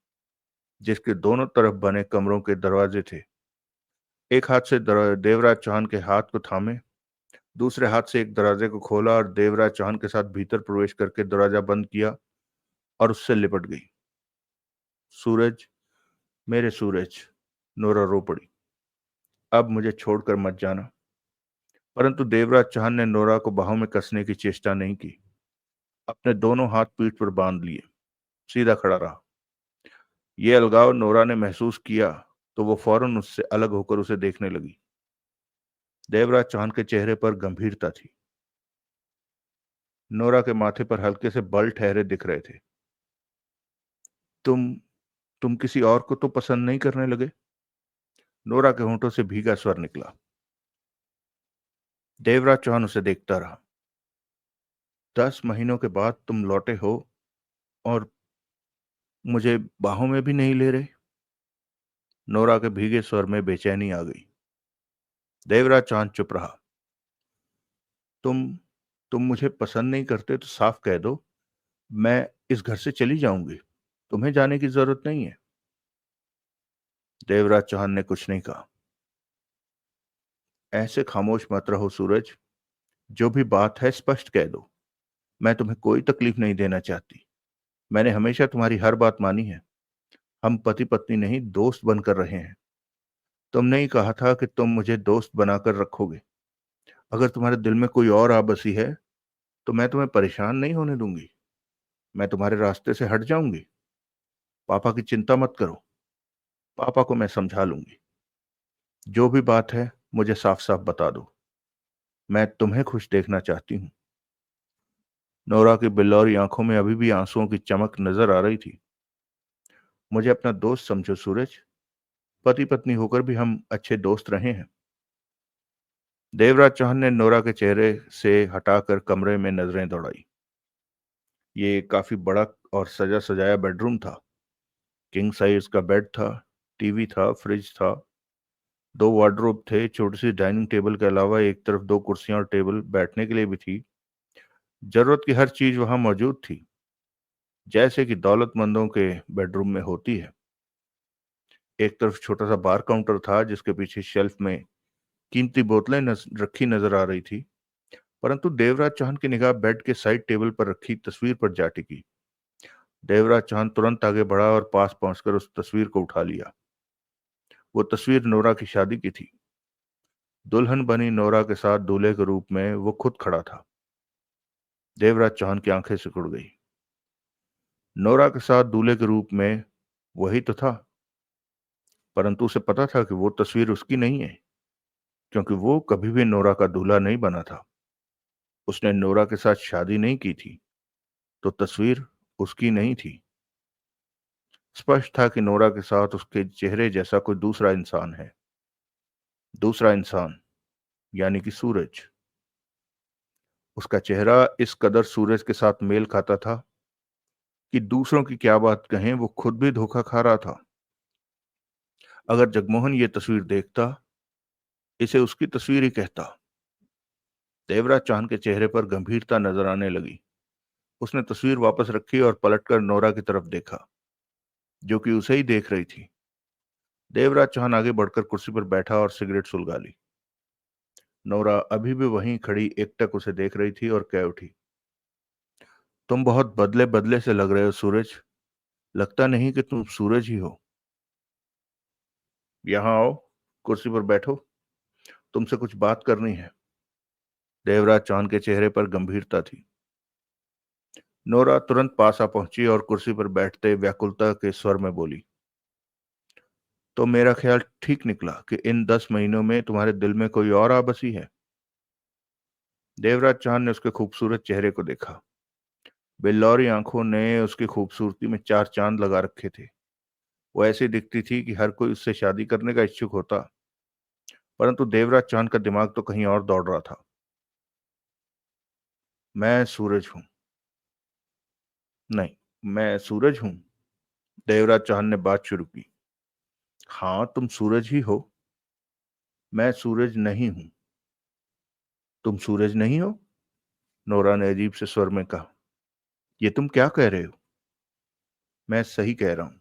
जिसके दोनों तरफ बने कमरों के दरवाजे थे। एक हाथ से देवराज चौहान के हाथ को थामे, दूसरे हाथ से एक दरवाजे को खोला और देवराज चौहान के साथ भीतर प्रवेश करके दरवाजा बंद किया और उससे लिपट गई। सूरज, मेरे सूरज, नोरा रो पड़ी। अब मुझे छोड़कर मत जाना। परंतु देवराज चौहान ने नोरा को बाहों में कसने की चेष्टा नहीं की। अपने दोनों हाथ पीठ पर बांध लिए, सीधा खड़ा रहा। ये अलगाव नोरा ने महसूस किया तो वो फौरन उससे अलग होकर उसे देखने लगी। देवराज चौहान के चेहरे पर गंभीरता थी। नोरा के माथे पर हल्के से बल ठहरे दिख रहे थे। तुम तुम किसी और को तो पसंद नहीं करने लगे। नोरा के होंठों से भीगा स्वर निकला। देवराज चौहान उसे देखता रहा। 10 महीनों के बाद तुम लौटे हो और मुझे बाहों में भी नहीं ले रहे। नोरा के भीगे स्वर में बेचैनी आ गई। देवराज चौहान चुप रहा। तुम तुम मुझे पसंद नहीं करते तो साफ कह दो। मैं इस घर से चली जाऊंगी। तुम्हें जाने की जरूरत नहीं है। देवराज चौहान ने कुछ नहीं कहा। ऐसे खामोश मत रहो सूरज। जो भी बात है स्पष्ट कह दो। मैं तुम्हें कोई तकलीफ नहीं देना चाहती। मैंने हमेशा तुम्हारी हर बात मानी है। हम पति-पत्नी नहीं, दोस्त बनकर रहे हैं। तुमने ही कहा था कि तुम मुझे दोस्त बनाकर रखोगे। अगर तुम्हारे दिल में कोई और आ बसी है, तो मैं तुम्हें परेशान नहीं होने दूँगी। मैं तुम्हारे रास्ते से हट जाऊँगी। पापा की चिंता मत करो। पापा को मैं समझा लूँगी। जो भी बात है, मुझे साफ-साफ बता दो। मैं तुम्हें खुश देखना चाहती हूँ। नोरा की बिल्लौरी आंखों में अभी भी आंसुओं की चमक नजर आ रही थी। मुझे अपना दोस्त समझो सूरज। पति पत्नी होकर भी हम अच्छे दोस्त रहे हैं। देवराज चौहान ने नोरा के चेहरे से हटाकर कमरे में नजरें दौड़ाई। ये काफी बड़ा और सजा सजाया बेडरूम था। किंग साइज का बेड था, टीवी था, फ्रिज था, दो वार्डरोब थे, छोटी सी डाइनिंग टेबल के अलावा एक तरफ दो कुर्सियां और टेबल बैठने के लिए भी थी। जरूरत की हर चीज वहां मौजूद थी, जैसे कि दौलतमंदों के बेडरूम में होती है। एक तरफ छोटा सा बार काउंटर था, जिसके पीछे शेल्फ में कीमती बोतलें रखी नजर आ रही थी। परंतु देवराज चौहान की निगाह बेड के साइड टेबल पर रखी तस्वीर पर जा टिकी। देवराज चौहान तुरंत आगे बढ़ा और पास पहुंचकर उस तस्वीर को उठा लिया। वो तस्वीर नोरा की शादी की थी। दुल्हन बनी नोरा के साथ दूल्हे के रूप में वो खुद खड़ा था। देवराज चौहान की आंखें सिकुड़ गई। नोरा के साथ दूल्हे के रूप में वही तो था, परंतु उसे पता था कि वो तस्वीर उसकी नहीं है, क्योंकि वो कभी भी नोरा का दूल्हा नहीं बना था। उसने नोरा के साथ शादी नहीं की थी, तो तस्वीर उसकी नहीं थी। स्पष्ट था कि नोरा के साथ उसके चेहरे जैसा कोई दूसरा इंसान है। दूसरा इंसान, यानी कि सूरज। उसका चेहरा इस कदर सूरज के साथ मेल खाता था कि दूसरों की क्या बात कहें, वो खुद भी धोखा खा रहा था। अगर जगमोहन ये तस्वीर देखता, इसे उसकी तस्वीर ही कहता। देवराज चौहान के चेहरे पर गंभीरता नजर आने लगी। उसने तस्वीर वापस रखी और पलटकर नोरा की तरफ देखा, जो कि उसे ही देख रही थी। देवराज चौहान आगे बढ़कर कुर्सी पर बैठा और सिगरेट सुलगा ली। नोरा अभी भी वहीं खड़ी एकटक उसे देख रही थी और कह उठी, तुम बहुत बदले बदले से लग रहे हो सूरज। लगता नहीं कि तुम सूरज ही हो। यहाँ आओ, कुर्सी पर बैठो, तुमसे कुछ बात करनी है। देवराज चौहान के चेहरे पर गंभीरता थी। नोरा तुरंत पास आ पहुंची और कुर्सी पर बैठते व्याकुलता के स्वर में बोली, तो मेरा ख्याल ठीक निकला कि इन 10 महीनों में तुम्हारे दिल में कोई और आ बसी है। देवराज चौहान ने उसके खूबसूरत चेहरे को देखा। बिल्लौरी आंखों ने उसकी खूबसूरती में चार चांद लगा रखे थे। वो ऐसी दिखती थी कि हर कोई उससे शादी करने का इच्छुक होता। परंतु देवराज चौहान का दिमाग तो कहीं और दौड़ रहा था। मैं सूरज हूं। नहीं, मैं सूरज हूं। देवराज चौहान ने बात शुरू की। हाँ, तुम सूरज ही हो। मैं सूरज नहीं हूं। तुम सूरज नहीं हो? नोरा ने अजीब से स्वर में कहा। ये तुम क्या कह रहे हो? मैं सही कह रहा हूं।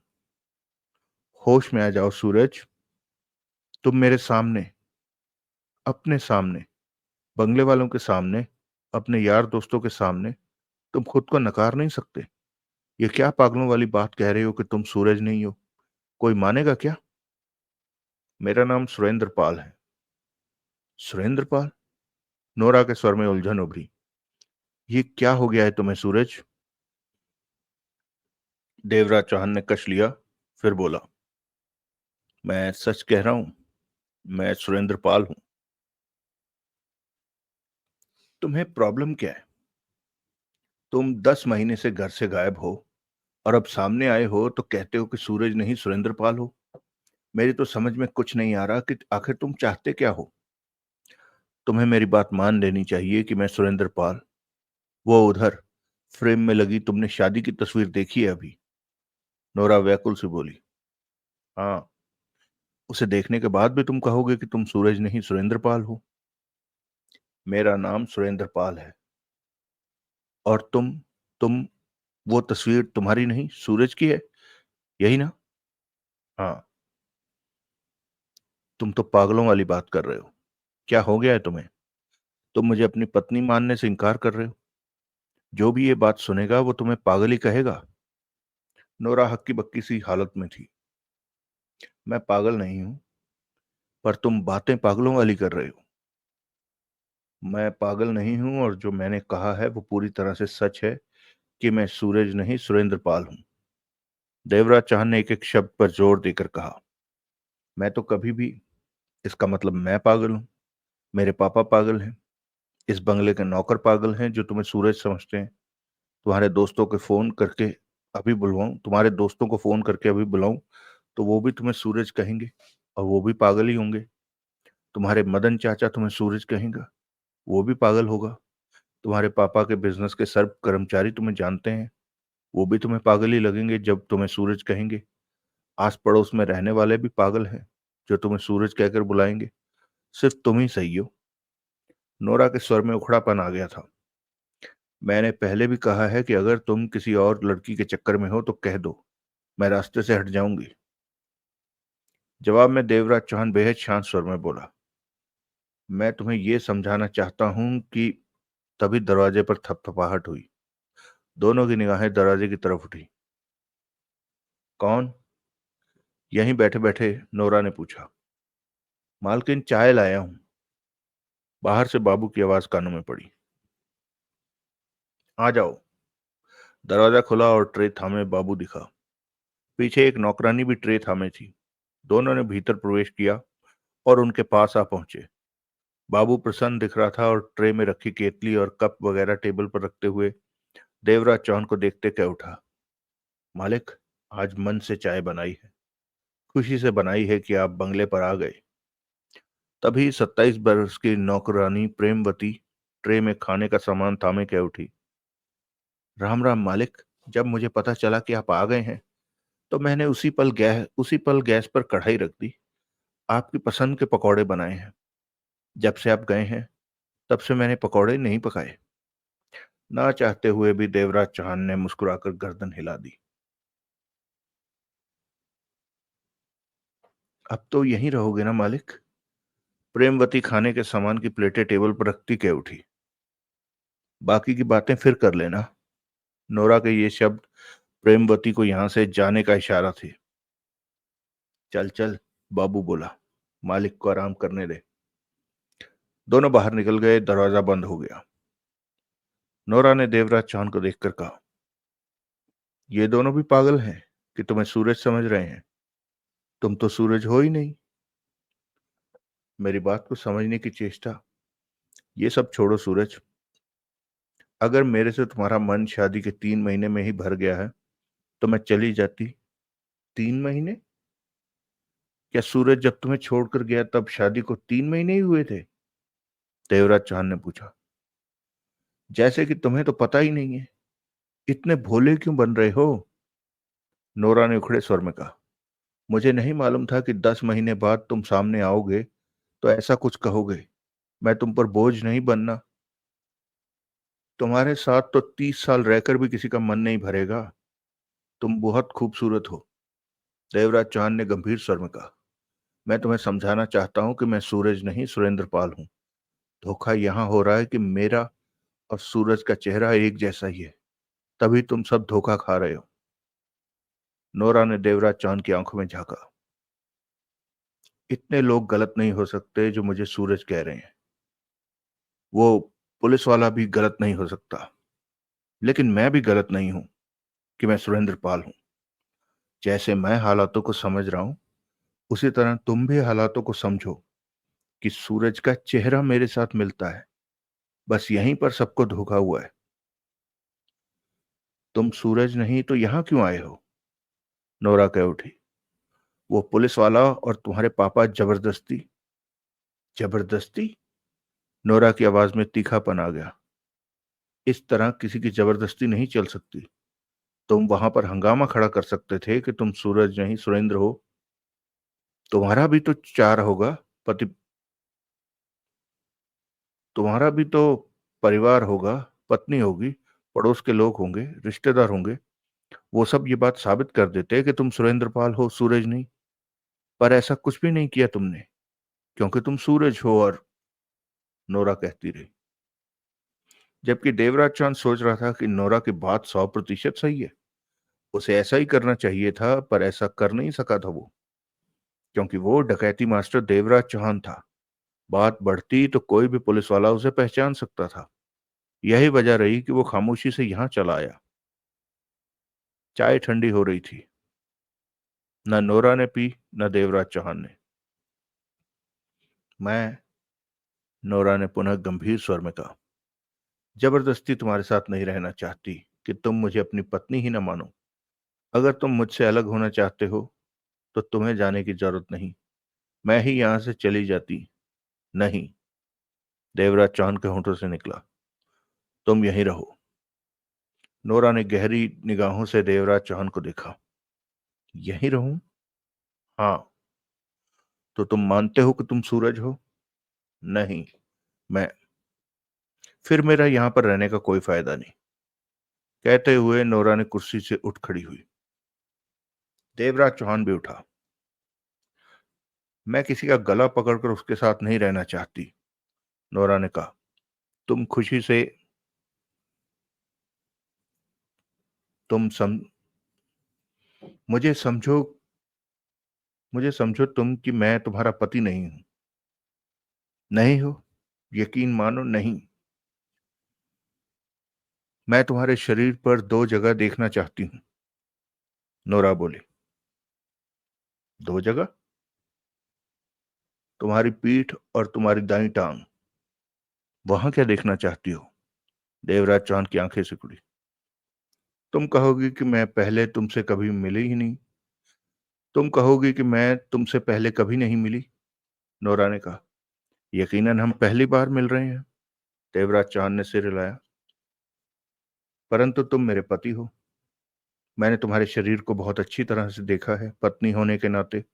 होश में आ जाओ सूरज। तुम मेरे सामने, अपने सामने, बंगले वालों के सामने, अपने यार दोस्तों के सामने तुम खुद को नकार नहीं सकते। ये क्या पागलों वाली बात कह रहे हो कि तुम सूरज नहीं हो? कोई मानेगा क्या? मेरा नाम सुरेंद्र पाल है। सुरेंद्र पाल? नोरा के स्वर में उलझन उभरी। ये क्या हो गया है तुम्हें सूरज? देवराज चौहान ने कश लिया, फिर बोला, मैं सच कह रहा हूं। मैं सुरेंद्र पाल हूं। तुम्हें प्रॉब्लम क्या है? तुम 10 महीने से घर से गायब हो और अब सामने आए हो तो कहते हो कि सूरज नहीं सुरेंद्र पाल हो। मेरी तो समझ में कुछ नहीं आ रहा कि आखिर तुम चाहते क्या हो। तुम्हें मेरी बात मान लेनी चाहिए कि मैं सुरेंद्र पाल, वो उधर फ्रेम में लगी तुमने शादी की तस्वीर देखी है अभी? नोरा व्याकुल से बोली। हाँ, उसे देखने के बाद भी तुम कहोगे कि तुम सूरज नहीं सुरेंद्र पाल हो? मेरा नाम सुरेंद्र पाल है। और तुम वो तस्वीर तुम्हारी नहीं सूरज की है, यही ना? हाँ। तुम तो पागलों वाली बात कर रहे हो। क्या हो गया है तुम्हें? तुम मुझे अपनी पत्नी मानने से इनकार कर रहे हो। जो भी ये बात सुनेगा वो तुम्हें पागल ही कहेगा। नोरा हक्की बक्की सी हालत में थी। मैं पागल नहीं हूं, पर तुम बातें पागलों वाली कर रहे हो। मैं पागल नहीं हूं और जो मैंने कहा है वो पूरी तरह से सच है कि मैं सूरज नहीं सुरेंद्र पाल हूं। देवराज चौहान ने एक एक शब्द पर जोर देकर कहा। मैं तो कभी भी इसका मतलब मैं पागल हूं, मेरे पापा पागल हैं, इस बंगले के नौकर पागल हैं जो तुम्हें सूरज समझते हैं। तुम्हारे दोस्तों को फोन करके अभी बुलाऊं तो वो भी तुम्हें सूरज कहेंगे, और वो भी पागल ही होंगे। तुम्हारे मदन चाचा तुम्हें सूरज कहेंगे, वो भी पागल होगा। तुम्हारे पापा के बिजनेस के सर्व कर्मचारी तुम्हें जानते हैं, वो भी तुम्हें पागल ही लगेंगे जब तुम्हें सूरज कहेंगे। आस पड़ोस में रहने वाले भी पागल हैं जो तुम्हें सूरज कहकर बुलाएंगे। सिर्फ तुम ही सही हो। नोरा के स्वर में उखड़ापन आ गया था। मैंने पहले भी कहा है कि अगर तुम किसी और लड़की के चक्कर में हो तो कह दो, मैं रास्ते से हट जाऊंगी। जवाब में देवराज चौहान बेहद शांत स्वर में बोला, मैं तुम्हें यह समझाना चाहता हूं कि। तभी दरवाजे पर थपथपाहट हुई। दोनों की निगाहें दरवाजे की तरफ उठी। कौन? यहीं बैठे बैठे नोरा ने पूछा। मालकिन, चाय लाया हूं। बाहर से बाबू की आवाज कानों में पड़ी। आ जाओ। दरवाजा खुला और ट्रे थामे बाबू दिखा। पीछे एक नौकरानी भी ट्रे थामे थी। दोनों ने भीतर प्रवेश किया और उनके पास आ पहुंचे। बाबू प्रसन्न दिख रहा था और ट्रे में रखी केतली और कप वगैरह टेबल पर रखते हुए देवराज चौहान को देखते कह उठा, मालिक, आज मन से चाय बनाई है, खुशी से बनाई है कि आप बंगले पर आ गए। तभी 27 वर्ष की नौकरानी प्रेमवती ट्रे में खाने का सामान थामे कह उठी, राम राम मालिक, जब मुझे पता चला कि आप आ गए हैं तो मैंने उसी पल गैस पर कढ़ाई रख दी। आपकी पसंद के पकौड़े बनाए हैं। जब से आप गए हैं तब से मैंने पकौड़े नहीं पकाए। ना चाहते हुए भी देवराज चौहान ने मुस्कुराकर गर्दन हिला दी। अब तो यहीं रहोगे ना मालिक? प्रेमवती खाने के सामान की प्लेटें टेबल पर रखती कह उठी। बाकी की बातें फिर कर लेना। नोरा के ये शब्द प्रेमवती को यहां से जाने का इशारा थे। चल चल, बाबू बोला, मालिक को आराम करने दे। दोनों बाहर निकल गए। दरवाजा बंद हो गया। नोरा ने देवराज चौहान को देखकर कहा, ये दोनों भी पागल हैं कि तुम्हें सूरज समझ रहे हैं। तुम तो सूरज हो ही नहीं। मेरी बात को समझने की चेष्टा। ये सब छोड़ो सूरज। अगर मेरे से तुम्हारा मन शादी के 3 महीने में ही भर गया है तो मैं चली जाती। 3 महीने? क्या सूरज जब तुम्हें छोड़कर गया तब शादी को 3 महीने ही हुए थे? देवराज चौहान ने पूछा। जैसे कि तुम्हें तो पता ही नहीं है। इतने भोले क्यों बन रहे हो? नोरा ने उखड़े स्वर में कहा, मुझे नहीं मालूम था कि 10 महीने बाद तुम सामने आओगे तो ऐसा कुछ कहोगे। मैं तुम पर बोझ नहीं बनना। तुम्हारे साथ तो 30 साल रहकर भी किसी का मन नहीं भरेगा। तुम बहुत खूबसूरत हो। देवराज चौहान ने गंभीर स्वर में कहा, मैं तुम्हें समझाना चाहता हूं कि मैं सूरज नहीं सुरेंद्र पाल हूं। धोखा यहां हो रहा है कि मेरा और सूरज का चेहरा एक जैसा ही है, तभी तुम सब धोखा खा रहे हो। नोरा ने देवराज चौहान की आंखों में झांका। इतने लोग गलत नहीं हो सकते जो मुझे सूरज कह रहे हैं। वो पुलिस वाला भी गलत नहीं हो सकता, लेकिन मैं भी गलत नहीं हूं कि मैं सुरेंद्र पाल हूं। जैसे मैं हालातों को समझ रहा हूं उसी तरह तुम भी हालातों को समझो कि सूरज का चेहरा मेरे साथ मिलता है। बस यहीं पर सबको धोखा हुआ है। तुम सूरज नहीं तो यहां क्यों आए हो? नोरा कह उठी। वो पुलिस वाला और तुम्हारे पापा जबरदस्ती। जबरदस्ती? नोरा की आवाज में तीखापन आ गया। इस तरह किसी की जबरदस्ती नहीं चल सकती। तुम वहां पर हंगामा खड़ा कर सकते थे कि तुम सूरज नहीं सुरेंद्र हो। तुम्हारा भी तो चार होगा। पति तुम्हारा भी तो परिवार होगा, पत्नी होगी, पड़ोस के लोग होंगे, रिश्तेदार होंगे। वो सब ये बात साबित कर देते कि तुम सुरेंद्र पाल हो, सूरज नहीं। पर ऐसा कुछ भी नहीं किया तुमने, क्योंकि तुम सूरज हो। और नोरा कहती रही, जबकि देवराज चांद सोच रहा था कि नोरा की बात 100% सही है। उसे ऐसा ही करना चाहिए था, पर ऐसा कर नहीं सका था वो, क्योंकि वो डकैती मास्टर देवराज चौहान था। बात बढ़ती तो कोई भी पुलिस वाला उसे पहचान सकता था। यही वजह रही कि वो खामोशी से यहां चला आया। चाय ठंडी हो रही थी। न नोरा ने पी, न देवराज चौहान ने। मैं, नोरा ने पुनः गंभीर स्वर में कहा, जबरदस्ती तुम्हारे साथ नहीं रहना चाहती कि तुम मुझे अपनी पत्नी ही न मानो। अगर तुम मुझसे अलग होना चाहते हो तो तुम्हें जाने की जरूरत नहीं, मैं ही यहां से चली जाती। नहीं, देवराज चौहान के होंठों से निकला, तुम यहीं रहो। नोरा ने गहरी निगाहों से देवराज चौहान को देखा। यहीं रहूं? हाँ। तो तुम मानते हो कि तुम सूरज हो? नहीं। मैं, फिर मेरा यहां पर रहने का कोई फायदा नहीं। कहते हुए नोरा ने कुर्सी से उठ खड़ी हुई। देवराज चौहान भी उठा। मैं किसी का गला पकड़कर उसके साथ नहीं रहना चाहती, नोरा ने कहा। तुम खुशी से, तुम सम मुझे समझो, मुझे समझो तुम कि मैं तुम्हारा पति नहीं हूं। नहीं हो? यकीन मानो, नहीं। मैं तुम्हारे शरीर पर दो जगह देखना चाहती हूं, नोरा बोली। दो जगह? तुम्हारी पीठ और तुम्हारी दाईं टांग। वहां क्या देखना चाहती हो? देवराज चौहान की आंखें सिकुड़ी। तुम कहोगी कि मैं पहले तुमसे कभी मिली ही नहीं। तुम कहोगी कि मैं तुमसे पहले कभी नहीं मिली, नोरा ने कहा। यकीनन हम पहली बार मिल रहे हैं, देवराज चौहान ने सिर हिलाया। परंतु तुम मेरे पति हो। मैंने तुम्हारे शरीर को बहुत अच्छी तरह से देखा है, पत्नी होने के नाते।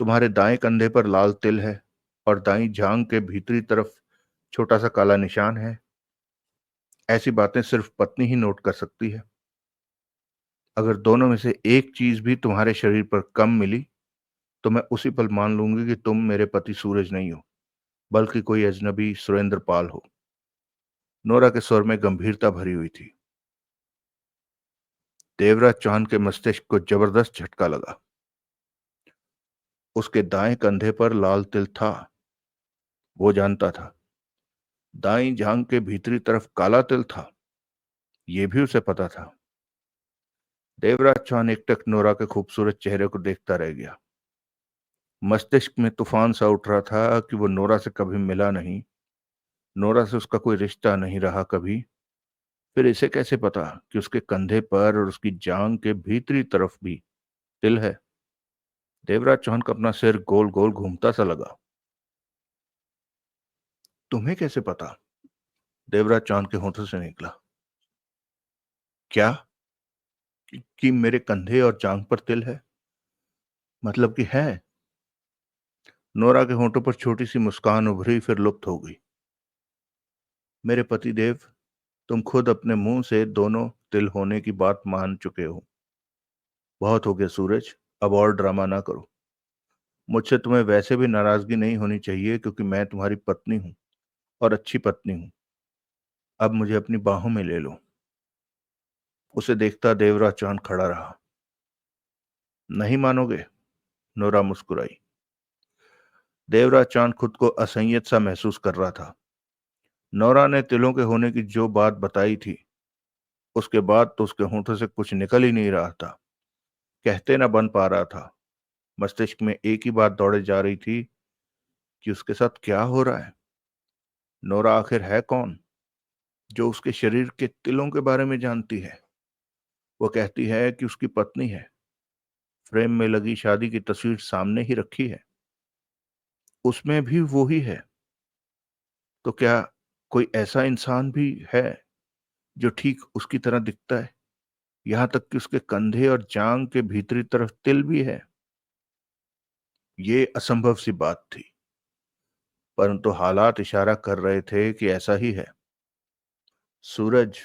तुम्हारे दाएं कंधे पर लाल तिल है और दाईं जांघ के भीतरी तरफ छोटा सा काला निशान है। ऐसी बातें सिर्फ पत्नी ही नोट कर सकती है। अगर दोनों में से एक चीज भी तुम्हारे शरीर पर कम मिली तो मैं उसी पल मान लूंगी कि तुम मेरे पति सूरज नहीं हो, बल्कि कोई अजनबी सुरेंद्र पाल हो। नोरा के स्वर में गंभीरता भरी हुई थी। देवराज चौहान के मस्तिष्क को जबरदस्त झटका लगा। उसके दाएं कंधे पर लाल तिल था, वो जानता था। दाईं जांघ के भीतरी तरफ काला तिल था, ये भी उसे पता था। देवराज चौहान एकटक नोरा के खूबसूरत चेहरे को देखता रह गया। मस्तिष्क में तूफान सा उठ रहा था कि वो नोरा से कभी मिला नहीं, नोरा से उसका कोई रिश्ता नहीं रहा कभी। फिर इसे कैसे पता कि उसके कंधे पर और उसकी जांघ के भीतरी तरफ भी तिल है? देवराज चौहान का अपना सिर गोल गोल घूमता सा लगा। तुम्हें कैसे पता? देवराज चौहान के होंठों से निकला। क्या? कि मेरे कंधे और जांघ पर तिल है? मतलब कि है? नोरा के होंठों पर छोटी सी मुस्कान उभरी, फिर लुप्त हो गई। मेरे पति देव, तुम खुद अपने मुंह से दोनों तिल होने की बात मान चुके हो। बहुत हो गया सूरज, अब और ड्रामा ना करो। मुझसे तुम्हें वैसे भी नाराजगी नहीं होनी चाहिए, क्योंकि मैं तुम्हारी पत्नी हूं, और अच्छी पत्नी हूं। अब मुझे अपनी बाहों में ले लो। उसे देखता देवराज चौहान खड़ा रहा। नहीं मानोगे? नोरा मुस्कुराई। देवराज चौहान खुद को असंयत सा महसूस कर रहा था। नोरा ने तिलों के होने की जो बात बताई थी, उसके बाद तो उसके होंठों से कुछ निकल ही नहीं रहा था। कहते ना बन पा रहा था। मस्तिष्क में एक ही बात दौड़े जा रही थी कि उसके साथ क्या हो रहा है। नोरा आखिर है कौन, जो उसके शरीर के तिलों के बारे में जानती है? वो कहती है कि उसकी पत्नी है, फ्रेम में लगी शादी की तस्वीर सामने ही रखी है, उसमें भी वो ही है। तो क्या कोई ऐसा इंसान भी है जो ठीक उसकी तरह दिखता है, यहां तक कि उसके कंधे और जांग के भीतरी तरफ तिल भी है? ये असंभव सी बात थी, परंतु हालात इशारा कर रहे थे कि ऐसा ही है। सूरज,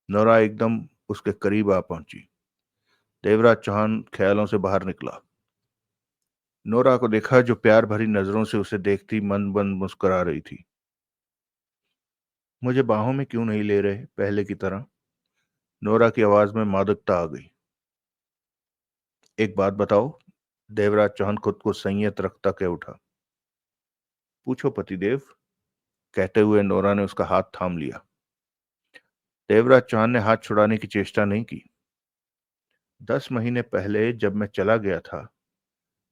नोरा एकदम उसके करीब आ पहुंची। देवराज चौहान ख्यालों से बाहर निकला। नोरा को देखा, जो प्यार भरी नजरों से उसे देखती मन बंद मुस्कुरा रही थी। मुझे बाहों में क्यों नहीं ले रहे पहले की तरह? नोरा की आवाज में मादकता आ गई। एक बात बताओ। देवराज चौहान खुद को संयत रखता कह उठा। पूछो पतिदेव। कहते हुए नोरा ने उसका हाथ थाम लिया। देवराज चौहान ने हाथ छुड़ाने की चेष्टा नहीं की। 10 महीने पहले जब मैं चला गया था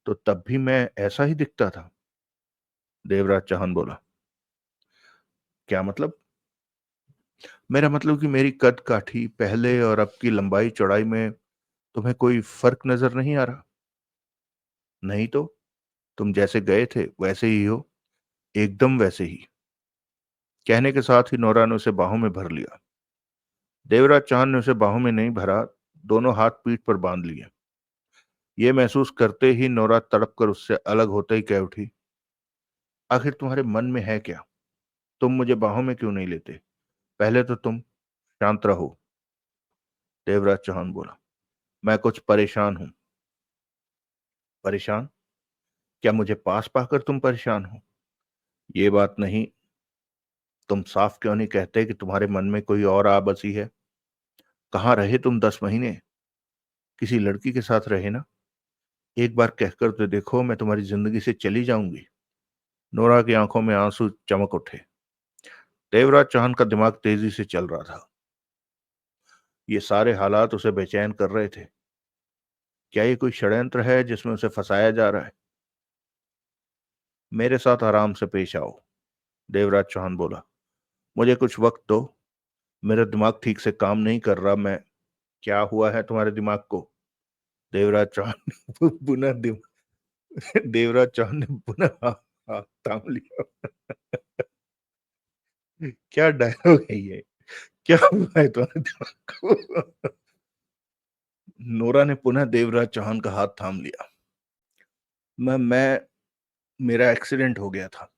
तो तब भी मैं ऐसा ही दिखता था। देवराज चौहान बोला। क्या मतलब? मेरा मतलब कि मेरी कद काठी पहले और अब की लंबाई चौड़ाई में तुम्हें कोई फर्क नजर नहीं आ रहा? नहीं तो। तुम जैसे गए थे वैसे ही हो, एकदम वैसे ही। कहने के साथ ही नोरा ने उसे बाहों में भर लिया। देवराज चौहान ने उसे बाहों में नहीं भरा, दोनों हाथ पीठ पर बांध लिए। ये महसूस करते ही नोरा तड़प कर उससे अलग होते ही कह उठी। आखिर तुम्हारे मन में है क्या? तुम मुझे बाहों में क्यों नहीं लेते? पहले तो तुम शांत रहो। देवराज चौहान बोला। मैं कुछ परेशान हूं। परेशान? क्या मुझे पास पाकर तुम परेशान हो? ये बात नहीं। तुम साफ क्यों नहीं कहते कि तुम्हारे मन में कोई और आ बसी है? कहाँ रहे तुम 10 महीने? किसी लड़की के साथ रहे ना? एक बार कहकर तो देखो, मैं तुम्हारी जिंदगी से चली जाऊंगी। नोरा की आंखों में आंसू चमक उठे। देवराज चौहान का दिमाग तेजी से चल रहा था। ये सारे हालात उसे बेचैन कर रहे थे। क्या ये कोई षड्यंत्र है जिसमें उसे फंसाया जा रहा है? मेरे साथ आराम से पेश आओ। देवराज चौहान बोला। मुझे कुछ वक्त दो। मेरा दिमाग ठीक से काम नहीं कर रहा। मैं क्या हुआ है तुम्हारे दिमाग को? देवराज चौहान ने पुनः देवराज चौहान ने पुनः हाथ थाम लिया। क्या डायलॉग है ये? क्या हुआ है तुम्हारे दिमाग को? नोरा ने पुनः देवराज चौहान का हाथ थाम लिया। मैं मेरा एक्सीडेंट हो गया था।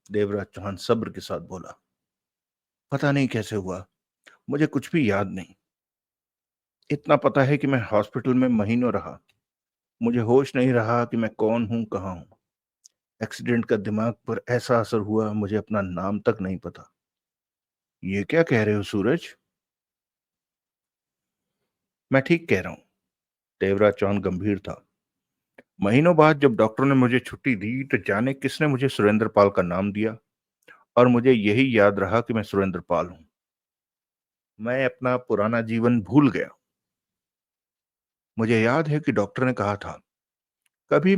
देवराज चौहान सब्र के साथ बोला। पता नहीं कैसे हुआ, मुझे कुछ भी याद नहीं। इतना पता है कि मैं हॉस्पिटल में महीनों रहा। मुझे होश नहीं रहा कि मैं कौन हूं, कहां हूं। एक्सीडेंट का दिमाग पर ऐसा असर हुआ, मुझे अपना नाम तक नहीं पता। ये क्या कह रहे हो सूरज? मैं ठीक कह रहा हूं। देवराज चौहान गंभीर था। महीनों बाद जब डॉक्टर ने मुझे छुट्टी दी तो जाने किसने मुझे सुरेंद्र पाल का नाम दिया, और मुझे यही याद रहा कि मैं सुरेंद्र पाल हूं। मैं अपना पुराना जीवन भूल गया। मुझे याद है कि डॉक्टर ने कहा था, कभी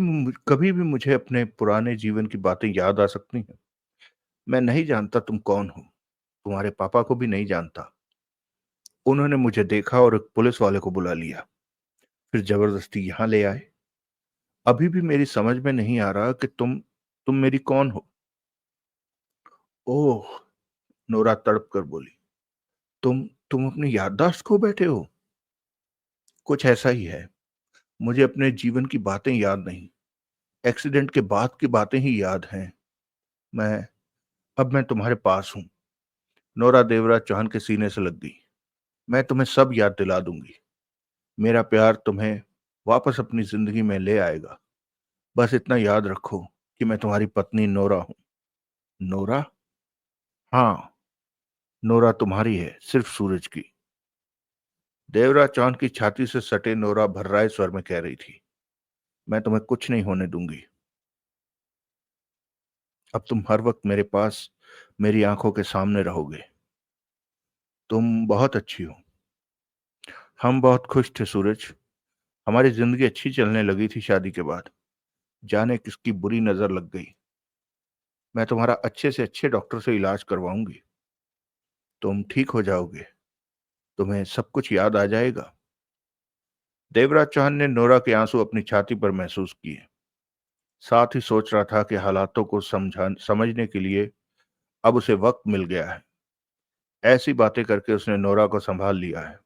भी मुझे अपने पुराने जीवन की बातें याद आ सकती हैं। मैं नहीं जानता तुम कौन हो, तुम्हारे पापा को भी नहीं जानता। उन्होंने मुझे देखा और एक पुलिस वाले को बुला लिया, फिर जबरदस्ती यहां ले आए। अभी भी मेरी समझ में नहीं आ रहा कि तुम मेरी कौन हो। ओह, नोरा तड़प कर बोली। तुम अपनी याददाश्त खो बैठे हो? कुछ ऐसा ही है। मुझे अपने जीवन की बातें याद नहीं, एक्सीडेंट के बाद की बातें ही याद हैं। मैं अब मैं तुम्हारे पास हूं। नोरा देवराज चौहान के सीने से लग गई। मैं तुम्हें सब याद दिला दूंगी। मेरा प्यार तुम्हें वापस अपनी जिंदगी में ले आएगा। बस इतना याद रखो कि मैं तुम्हारी पत्नी नोरा हूं। नोरा? हाँ, नोरा तुम्हारी है, सिर्फ सूरज की। देवराज चौहान की छाती से सटे नोरा भर्राए स्वर में कह रही थी। मैं तुम्हें कुछ नहीं होने दूंगी। अब तुम हर वक्त मेरे पास, मेरी आंखों के सामने रहोगे। तुम बहुत अच्छी हो। हम बहुत खुश थे सूरज। हमारी जिंदगी अच्छी चलने लगी थी शादी के बाद। जाने किसकी बुरी नजर लग गई। मैं तुम्हारा अच्छे से अच्छे डॉक्टर से इलाज करवाऊंगी। तुम ठीक हो जाओगे। तुम्हें सब कुछ याद आ जाएगा। देवराज चौहान ने नोरा के आंसू अपनी छाती पर महसूस किए। साथ ही सोच रहा था कि हालातों को समझने के लिए अब उसे वक्त मिल गया है। ऐसी बातें करके उसने नोरा को संभाल लिया है।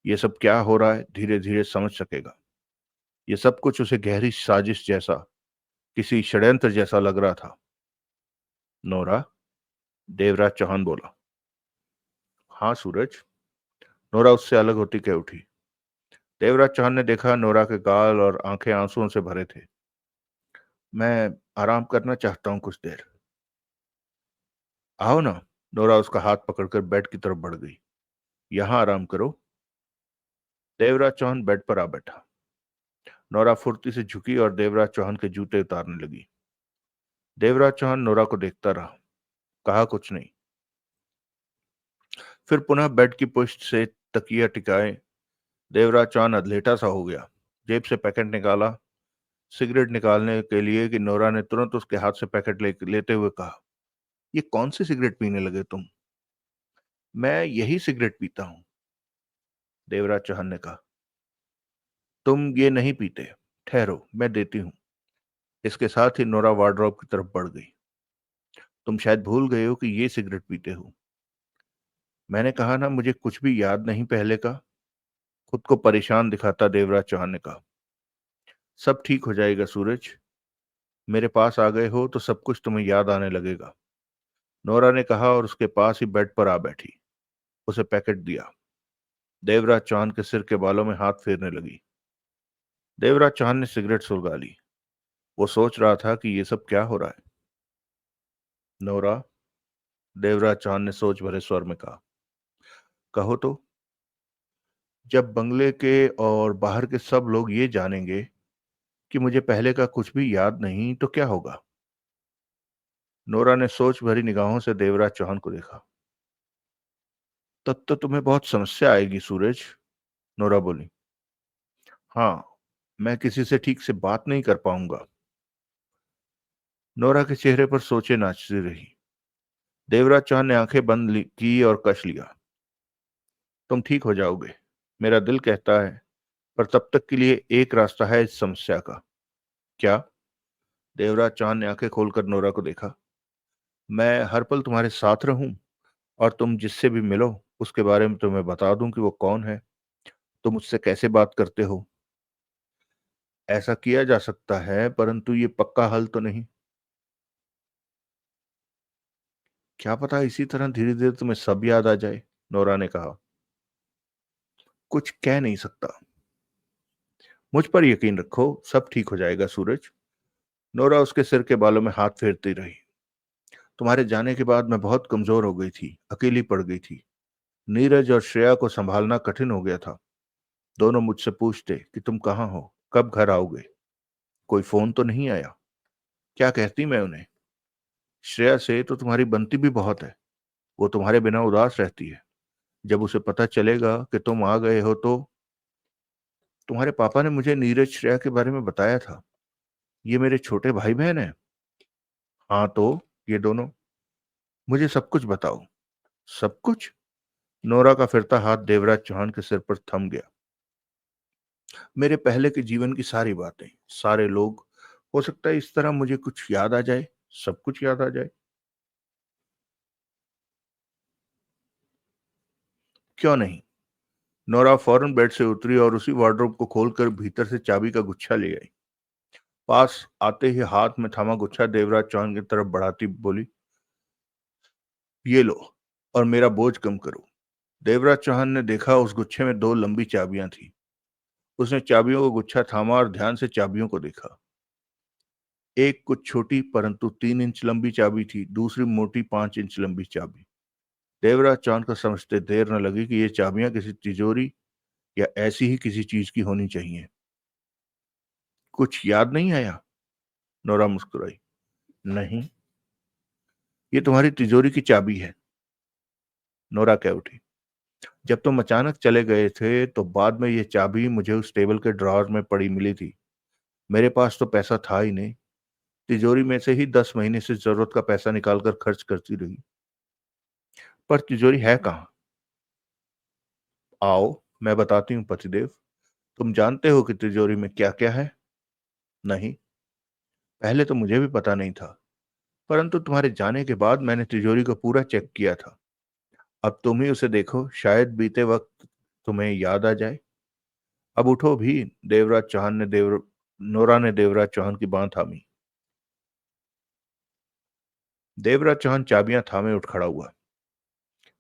ये सब क्या हो रहा है धीरे धीरे समझ सकेगा। ये सब कुछ उसे गहरी साजिश जैसा, किसी षड्यंत्र जैसा लग रहा था। नोरा? देवराज चौहान बोला। हाँ सूरज। नोरा उससे अलग होती कह उठी। देवराज चौहान ने देखा नोरा के गाल और आंखें आंसुओं से भरे थे। मैं आराम करना चाहता हूं कुछ देर। आओ ना। नोरा उसका हाथ पकड़कर बेड की तरफ बढ़ गई। यहां आराम करो। देवराज चौहान बेड पर आ बैठा। नोरा फुर्ती से झुकी और देवराज चौहान के जूते उतारने लगी। देवराज चौहान नोरा को देखता रहा, कहा कुछ नहीं। फिर पुनः बेड की पुष्ट से तकिया टिकाए देवराज चौहान अधलेटा सा हो गया। जेब से पैकेट निकाला सिगरेट निकालने के लिए कि नोरा ने तुरंत उसके हाथ से पैकेट लेते हुए कहा, ये कौन सी सिगरेट पीने लगे तुम? मैं यही सिगरेट पीता हूं, देवराज चौहान ने कहा। तुम ये नहीं पीते, ठहरो मैं देती हूं। इसके साथ ही नोरा वार्डरोब की तरफ बढ़ गई। तुम शायद भूल गए हो कि ये सिगरेट पीते हो। मैंने कहा ना, मुझे कुछ भी याद नहीं पहले का। खुद को परेशान दिखाता देवराज चौहान ने कहा। सब ठीक हो जाएगा सूरज, मेरे पास आ गए हो तो सब कुछ तुम्हें याद आने लगेगा, नोरा ने कहा और उसके पास ही बेड पर आ बैठी। उसे पैकेट दिया। देवराज चौहान के सिर के बालों में हाथ फेरने लगी। देवराज चौहान ने सिगरेट सुलगा ली। वो सोच रहा था कि ये सब क्या हो रहा है। नोरा, देवराज चौहान ने सोच भरे स्वर में कहा, कहो तो। जब बंगले के और बाहर के सब लोग ये जानेंगे कि मुझे पहले का कुछ भी याद नहीं तो क्या होगा? नोरा ने सोच भरी निगाहों से देवराज चौहान को देखा। तब तो तुम्हें बहुत समस्या आएगी सूरज, नोरा बोली। हाँ, मैं किसी से ठीक से बात नहीं कर पाऊंगा। नोरा के चेहरे पर सोचे नाचती रही। देवराज चौहान ने आंखें बंद की और कश लिया। तुम ठीक हो जाओगे, मेरा दिल कहता है, पर तब तक के लिए एक रास्ता है इस समस्या का। क्या? देवराज चौहान ने आंखें खोलकर नोरा को देखा। मैं हर पल तुम्हारे साथ रहूं और तुम जिससे भी मिलो उसके बारे में तुम्हें बता दूं कि वो कौन है, तुम उससे कैसे बात करते हो। ऐसा किया जा सकता है, परंतु ये पक्का हल तो नहीं। क्या पता इसी तरह धीरे धीरे तुम्हें सब याद आ जाए, नोरा ने कहा। कुछ कह नहीं सकता। मुझ पर यकीन रखो, सब ठीक हो जाएगा सूरज। नोरा उसके सिर के बालों में हाथ फेरती रही। तुम्हारे जाने के बाद मैं बहुत कमजोर हो गई थी, अकेली पड़ गई थी। नीरज और श्रेया को संभालना कठिन हो गया था। दोनों मुझसे पूछते कि तुम कहाँ हो, कब घर आओगे। कोई फोन तो नहीं आया। क्या कहती मैं उन्हें? श्रेया से तो तुम्हारी बनती भी बहुत है। वो तुम्हारे बिना उदास रहती है। जब उसे पता चलेगा कि तुम आ गए हो तो। तुम्हारे पापा ने मुझे नीरज श्रेया के बारे में बताया था। ये मेरे छोटे भाई बहन हैं। हाँ तो, ये दोनों। मुझे सब कुछ बताओ। सब कुछ? नोरा का फिरता हाथ देवराज चौहान के सिर पर थम गया। मेरे पहले के जीवन की सारी बातें, सारे लोग। हो सकता है इस तरह मुझे कुछ याद आ जाए, सब कुछ याद आ जाए। क्यों नहीं? नोरा फौरन बेड से उतरी और उसी वार्डरोब को खोलकर भीतर से चाबी का गुच्छा ले आई। पास आते ही हाथ में थमा गुच्छा देवराज चौहान की तरफ बढ़ाती बोली, ये लो और मेरा बोझ कम करो। देवराज चौहान ने देखा, उस गुच्छे में दो लंबी चाबियां थी। उसने चाबियों का गुच्छा थामा और ध्यान से चाबियों को देखा। एक कुछ छोटी परंतु 3 इंच लंबी चाबी थी, दूसरी मोटी 5 इंच लंबी चाबी। देवराज चौहान को समझते देर न लगी कि ये चाबियां किसी तिजोरी या ऐसी ही किसी चीज की होनी चाहिए। कुछ याद नहीं आया? नोरा मुस्कुराई। नहीं, ये तुम्हारी तिजोरी की चाबी है। नोरा कह उठी। जब तुम अचानक चले गए थे तो बाद में ये चाबी मुझे उस टेबल के ड्रॉर में पड़ी मिली थी। मेरे पास तो पैसा था ही नहीं। तिजोरी में से ही 10 महीने से जरूरत का पैसा निकालकर खर्च करती रही। पर तिजोरी है कहाँ? आओ, मैं बताती हूँ पतिदेव। तुम जानते हो कि तिजोरी में क्या क्या है? नहीं, पहले तो मुझे भी पता नहीं था, परंतु तुम्हारे जाने के बाद मैंने तिजोरी को पूरा चेक किया था। अब तुम ही उसे देखो, शायद बीते वक्त तुम्हें याद आ जाए। अब उठो भी। देवराज चौहान ने देवर नोरा ने देवराज चौहान की बांह थामी। देवराज चौहान चाबियां थामे उठ खड़ा हुआ।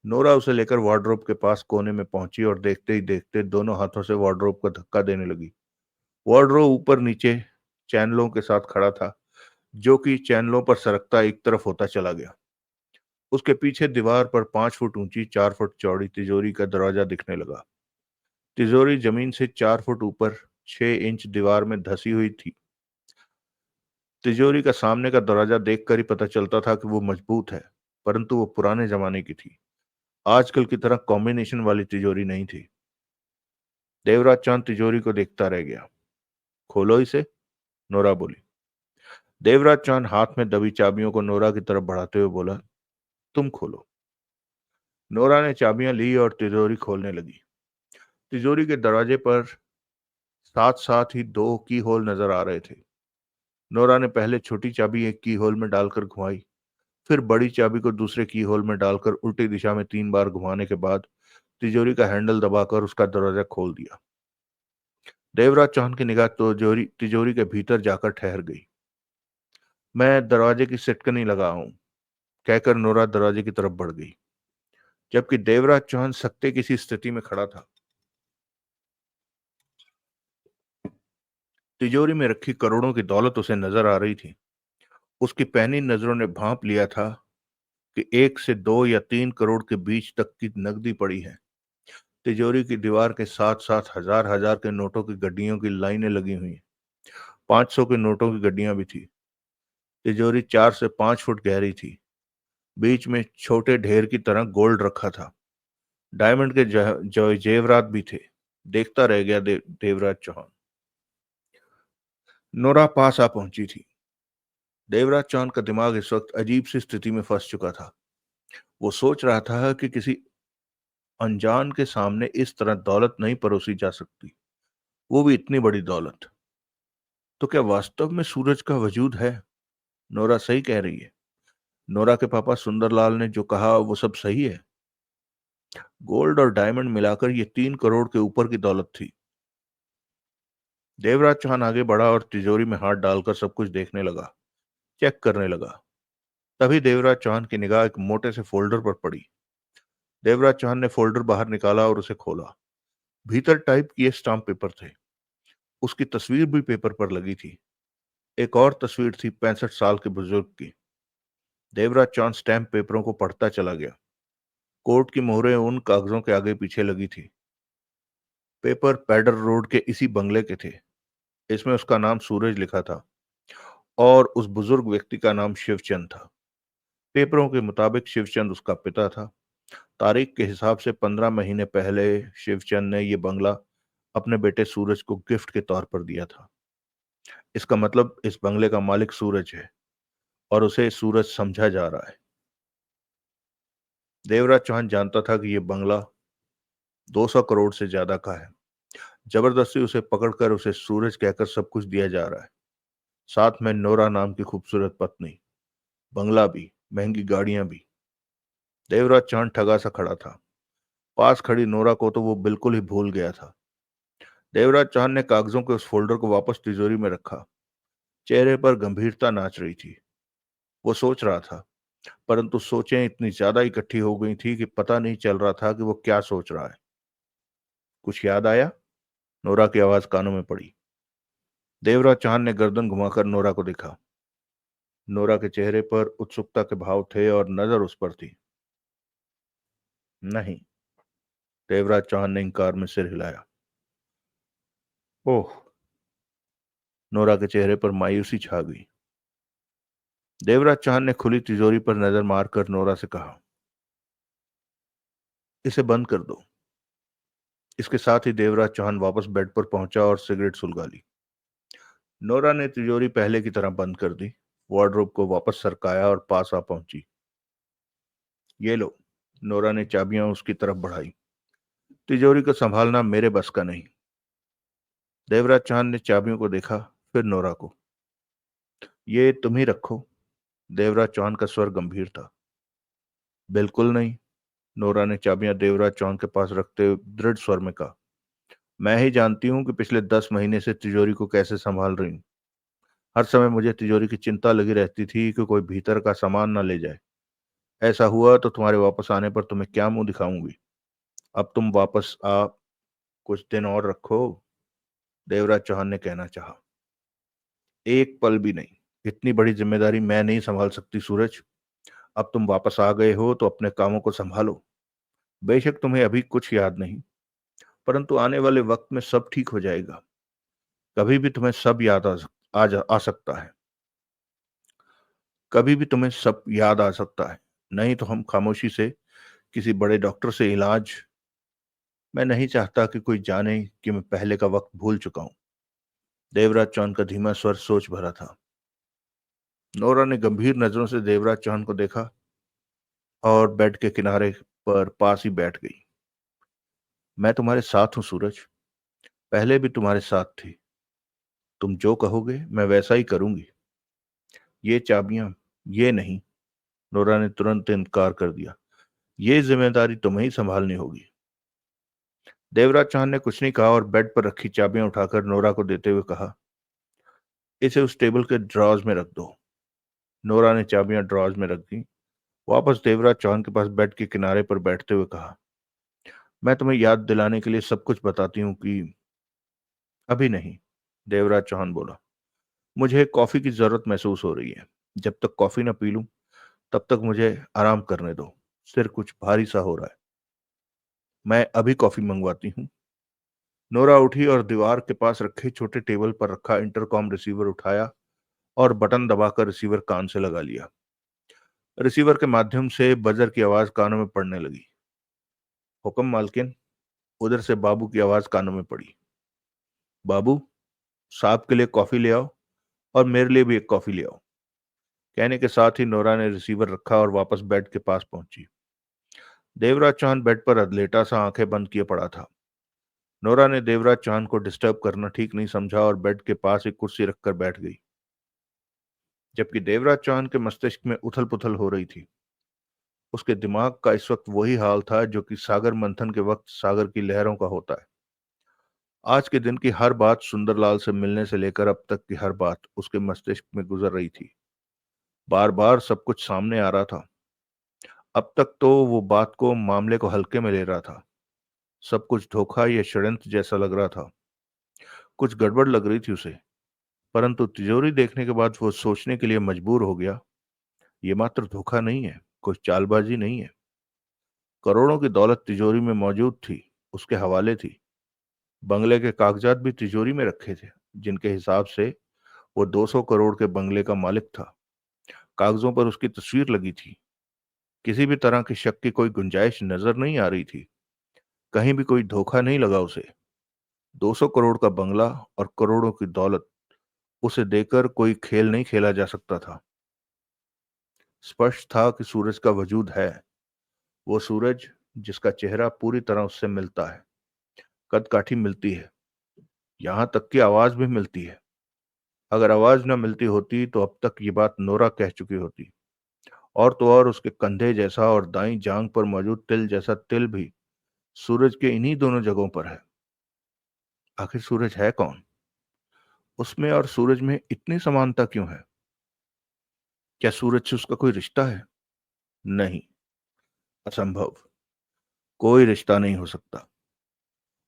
नोरा उसे लेकर वार्डरोब के पास कोने में पहुंची और देखते ही देखते दोनों हाथों से वार्डरोब को धक्का देने लगी। वार्डरोब ऊपर नीचे चैनलों के साथ खड़ा था, जो कि चैनलों पर सरकता एक तरफ होता चला गया। उसके पीछे दीवार पर 5 फुट ऊंची 4 फुट चौड़ी तिजोरी का दरवाजा दिखने लगा। तिजोरी जमीन से 4 फुट ऊपर 6 इंच दीवार में धसी हुई थी। तिजोरी का सामने का दरवाजा देखकर ही पता चलता था कि वो मजबूत है, परंतु वो पुराने जमाने की थी। आजकल की तरह कॉम्बिनेशन वाली तिजोरी नहीं थी। देवराज चांद तिजोरी को देखता रह गया। खोलो इसे, नोरा बोली। देवराज चांद हाथ में दबी चाबियों को नोरा की तरफ बढ़ाते हुए बोला, तुम खोलो। नोरा ने चाबियां ली और तिजोरी खोलने लगी। तिजोरी के दरवाजे पर साथ साथ ही 2 की होल नजर आ रहे थे। नोरा ने पहले छोटी चाबी एक की होल में डालकर घुमाई, फिर बड़ी चाबी को दूसरे की होल में डालकर उल्टी दिशा में 3 बार घुमाने के बाद तिजोरी का हैंडल दबाकर उसका दरवाजा खोल दिया। देवराज चौहान की निगाह तिजोरी तिजोरी के भीतर जाकर ठहर गई। मैं दरवाजे की सिटकनी लगा हूं, कहकर नोरा दरवाजे की तरफ बढ़ गई, जबकि देवराज चौहान सत्ते की सी स्थिति में खड़ा था। तिजोरी में रखी करोड़ों की दौलत उसे नजर आ रही थी। उसकी पैनी नजरों ने भांप लिया था कि 1 से 2 या 3 करोड़ के बीच तक की नकदी पड़ी है। तिजोरी की दीवार के साथ साथ हजार हजार के नोटों की गड्डियों की लाइनें लगी हुई हैं। 500 के नोटों की गड्डियां भी थी। तिजोरी 4 से 5 फुट गहरी थी। बीच में छोटे ढेर की तरह गोल्ड रखा था। डायमंड के जो जेवरात भी थे। देखता रह गया देवराज चौहान। नोरा पास आ पहुंची थी। देवराज चौहान का दिमाग इस वक्त अजीब सी स्थिति में फंस चुका था। वो सोच रहा था कि किसी अनजान के सामने इस तरह दौलत नहीं परोसी जा सकती, वो भी इतनी बड़ी दौलत। तो क्या वास्तव में सूरज का वजूद है? नोरा सही कह रही है। नोरा के पापा सुंदरलाल ने जो कहा वो सब सही है। गोल्ड और डायमंड मिलाकर ये 3 करोड़ के ऊपर की दौलत थी। देवराज चौहान आगे बढ़ा और तिजोरी में हाथ डालकर सब कुछ देखने लगा, चेक करने लगा। तभी देवराज चौहान की निगाह एक मोटे से फोल्डर पर पड़ी। देवराज चौहान ने फोल्डर बाहर निकाला और उसे खोला। भीतर टाइप किए स्टाम्प पेपर थे। उसकी तस्वीर भी पेपर पर लगी थी। एक और तस्वीर थी 65 साल के बुजुर्ग की। देवराज चौहान स्टैम्प पेपरों को पढ़ता चला गया। कोर्ट की मोहरें उन कागजों के आगे पीछे लगी थी। पेपर पैडर रोड के इसी बंगले के थे। इसमें उसका नाम सूरज लिखा था और उस बुजुर्ग व्यक्ति का नाम शिवचंद था। पेपरों के मुताबिक शिवचंद उसका पिता था। तारीख के हिसाब से 15 महीने पहले शिवचंद ने यह बंगला अपने बेटे सूरज को गिफ्ट के तौर पर दिया था। इसका मतलब इस बंगले का मालिक सूरज है और उसे सूरज समझा जा रहा है। देवराज चौहान जानता था कि यह बंगला 200 करोड़ से ज्यादा का है। जबरदस्ती उसे पकड़कर उसे सूरज कहकर सब कुछ दिया जा रहा है, साथ में नोरा नाम की खूबसूरत पत्नी, बंगला भी, महंगी गाड़ियां भी। देवराज चौहान ठगा सा खड़ा था। पास खड़ी नोरा को तो वो बिल्कुल ही भूल गया था। देवराज चौहान ने कागजों के उस फोल्डर को वापस तिजोरी में रखा। चेहरे पर गंभीरता नाच रही थी। वो सोच रहा था, परंतु सोचें इतनी ज्यादा इकट्ठी हो गई थी कि पता नहीं चल रहा था कि वो क्या सोच रहा है। कुछ याद आया? नोरा की आवाज कानों में पड़ी। देवराज चौहान ने गर्दन घुमाकर नोरा को देखा। नोरा के चेहरे पर उत्सुकता के भाव थे और नजर उस पर थी। नहीं, देवराज चौहान ने इंकार में सिर हिलाया। ओह, नोरा के चेहरे पर मायूसी छा गई। देवराज चौहान ने खुली तिजोरी पर नजर मारकर नोरा से कहा, इसे बंद कर दो। इसके साथ ही देवराज चौहान वापस बेड पर पहुंचा और सिगरेट सुलगा ली। नोरा ने तिजोरी पहले की तरह बंद कर दी, वार्डरोब को वापस सरकाया और पास आ पहुंची। ये लो। नोरा ने चाबियां उसकी तरफ बढ़ाई। तिजोरी को संभालना मेरे बस का नहीं। देवराज चौहान ने चाबियों को देखा, फिर नोरा को। ये तुम ही रखो। देवराज चौहान का स्वर गंभीर था। बिल्कुल नहीं। नोरा ने चाबियां देवराज चौहान के पास रखते हुए दृढ़ स्वर में कहा, मैं ही जानती हूं कि पिछले 10 महीने से तिजोरी को कैसे संभाल रही हूं। हर समय मुझे तिजोरी की चिंता लगी रहती थी कि कोई भीतर का सामान ना ले जाए। ऐसा हुआ तो तुम्हारे वापस आने पर तुम्हें क्या मुंह दिखाऊंगी। अब तुम वापस आ, कुछ दिन और रखो। देवराज चौहान ने कहना चाहा। एक पल भी नहीं। इतनी बड़ी जिम्मेदारी मैं नहीं संभाल सकती सूरज। अब तुम वापस आ गए हो तो अपने कामों को संभालो। बेशक तुम्हें अभी कुछ याद नहीं, परंतु आने वाले वक्त में सब ठीक हो जाएगा। कभी भी तुम्हें सब याद आ सकता है। कभी भी तुम्हें सब याद आ सकता है। नहीं तो हम खामोशी से किसी बड़े डॉक्टर से इलाज। मैं नहीं चाहता कि कोई जाने कि मैं पहले का वक्त भूल चुका हूं। देवराज चौहान का धीमा स्वर सोच भरा था। नोरा ने गंभीर नजरों से देवराज चौहान को देखा और बेड के किनारे पर पास ही बैठ गई। मैं तुम्हारे साथ हूं सूरज, पहले भी तुम्हारे साथ थी। तुम जो कहोगे मैं वैसा ही करूंगी। ये चाबियां, ये नहीं। नोरा ने तुरंत इनकार कर दिया। ये जिम्मेदारी तुम्हें ही संभालनी होगी। देवराज चौहान ने कुछ नहीं कहा और बेड पर रखी चाबियां उठाकर नोरा को देते हुए कहा, इसे उस टेबल के ड्रॉज में रख दो। नोरा ने चाबियां ड्रॉज में रख दी। वापस देवराज चौहान के पास बेड के किनारे पर बैठते हुए कहा, मैं तुम्हें याद दिलाने के लिए सब कुछ बताती हूँ कि अभी नहीं। देवराज चौहान बोला, मुझे कॉफी की जरूरत महसूस हो रही है। जब तक कॉफी ना पी लूं तब तक मुझे आराम करने दो। सिर कुछ भारी सा हो रहा है। मैं अभी कॉफी मंगवाती हूँ। नोरा उठी और दीवार के पास रखे छोटे टेबल पर रखा इंटरकॉम रिसीवर उठाया और बटन दबाकर रिसीवर कान से लगा लिया। रिसीवर के माध्यम से बजर की आवाज कानों में पड़ने लगी। हुक्म मालकिन। उधर से बाबू की आवाज कानों में पड़ी। बाबू, साहब के लिए कॉफी ले आओ और मेरे लिए भी एक कॉफी ले आओ। कहने के साथ ही नोरा ने रिसीवर रखा और वापस बेड के पास पहुंची। देवराज चौहान बेड पर अधलेटा सा आंखें बंद किए पड़ा था। नोरा ने देवराज चौहान को डिस्टर्ब करना ठीक नहीं समझा और बेड के पास एक कुर्सी रखकर बैठ गई। जबकि देवराज चौहान के मस्तिष्क में उथल पुथल हो रही थी। उसके दिमाग का इस वक्त वही हाल था जो कि सागर मंथन के वक्त सागर की लहरों का होता है। आज के दिन की हर बात, सुंदरलाल से मिलने से लेकर अब तक की हर बात उसके मस्तिष्क में गुजर रही थी। बार बार सब कुछ सामने आ रहा था। अब तक तो वो बात को, मामले को हल्के में ले रहा था। सब कुछ धोखा या षड्यंत्र जैसा लग रहा था। कुछ गड़बड़ लग रही थी उसे। परंतु तिजोरी देखने के बाद वो सोचने के लिए मजबूर हो गया, ये मात्र धोखा नहीं है, कुछ चालबाजी नहीं है। करोड़ों की दौलत तिजोरी में मौजूद थी, उसके हवाले थी। बंगले के कागजात भी तिजोरी में रखे थे, जिनके हिसाब से वो 200 करोड़ के बंगले का मालिक था। कागजों पर उसकी तस्वीर लगी थी। किसी भी तरह की शक की कोई गुंजाइश नजर नहीं आ रही थी। कहीं भी कोई धोखा नहीं लगा उसे। 200 करोड़ का बंगला और करोड़ों की दौलत, उसे देकर कोई खेल नहीं खेला जा सकता था। स्पष्ट था कि सूरज का वजूद है। वो सूरज जिसका चेहरा पूरी तरह उससे मिलता है, कद काठी मिलती है, यहां तक कि आवाज भी मिलती है। अगर आवाज न मिलती होती तो अब तक ये बात नोरा कह चुकी होती। और तो और उसके कंधे जैसा और दाईं जांग पर मौजूद तिल जैसा तिल भी सूरज के इन्हीं दोनों जगहों पर है। आखिर सूरज है कौन? उसमें और सूरज में इतनी समानता क्यों है? क्या सूरज से उसका कोई रिश्ता है? नहीं, असंभव। कोई रिश्ता नहीं हो सकता।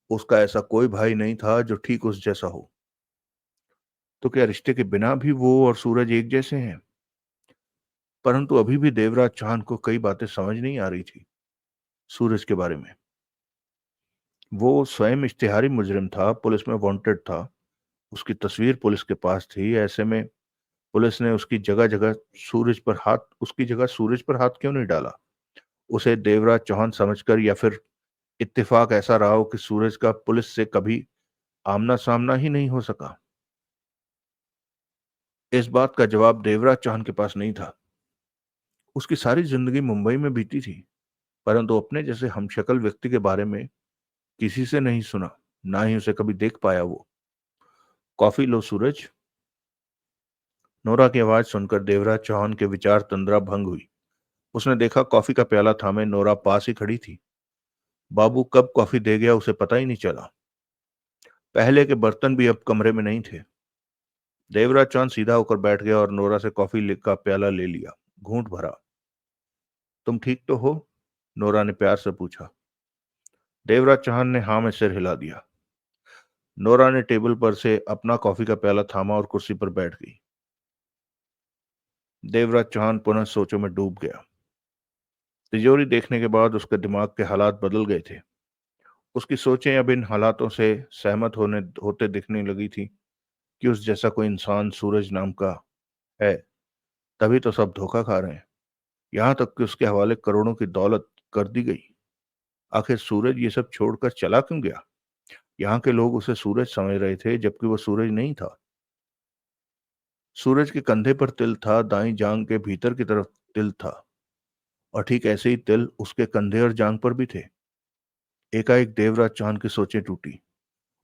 उसका ऐसा कोई भाई नहीं था जो ठीक उस जैसा हो। तो क्या रिश्ते के बिना भी वो और सूरज एक जैसे हैं? परंतु अभी भी देवराज चौहान को कई बातें समझ नहीं आ रही थी सूरज के बारे में। वो स्वयं इश्तिहारी मुजरिम था, पुलिस में वांटेड था। उसकी तस्वीर पुलिस के पास थी। ऐसे में पुलिस ने उसकी जगह सूरज पर हाथ क्यों नहीं डाला? उसे देवराज चौहान समझकर, या फिर इत्तेफाक ऐसा रहा हो कि सूरज का पुलिस से कभी आमना सामना ही नहीं हो सका। इस बात का जवाब देवराज चौहान के पास नहीं था। उसकी सारी जिंदगी मुंबई में बीती थी, परंतु अपने जैसे हमशक्ल व्यक्ति के बारे में किसी से नहीं सुना, ना ही उसे कभी देख पाया वो। कॉफी लो सूरज। नोरा की आवाज सुनकर देवराज चौहान के विचार तंद्रा भंग हुई। उसने देखा कॉफी का प्याला थामे नोरा पास ही खड़ी थी। बाबू कब कॉफी दे गया उसे पता ही नहीं चला। पहले के बर्तन भी अब कमरे में नहीं थे। देवराज चौहान सीधा होकर बैठ गया और नोरा से का प्याला ले लिया, घूंट भरा। तुम ठीक तो हो? नोरा ने प्यार से पूछा। देवराज चौहान ने हाँ में सिर हिला दिया। नोरा ने टेबल पर से अपना कॉफी का प्याला थामा और कुर्सी पर बैठ गई। देवराज चौहान पुनः सोचों में डूब गया। तिजोरी देखने के बाद उसके दिमाग के हालात बदल गए थे। उसकी सोचें अब इन हालातों से सहमत होने होते दिखने लगी थी कि उस जैसा कोई इंसान सूरज नाम का है, तभी तो सब धोखा खा रहे हैं। यहाँ तक कि उसके हवाले करोड़ों की दौलत कर दी गई। आखिर सूरज ये सब छोड़कर चला क्यों गया? यहाँ के लोग उसे सूरज समझ रहे थे, जबकि वो सूरज नहीं था। सूरज के कंधे पर तिल था, दाईं जांग के भीतर की तरफ तिल था, और ठीक ऐसे ही तिल उसके कंधे और जांग पर भी थे। एकाएक देवराज चांद की सोचें टूटी।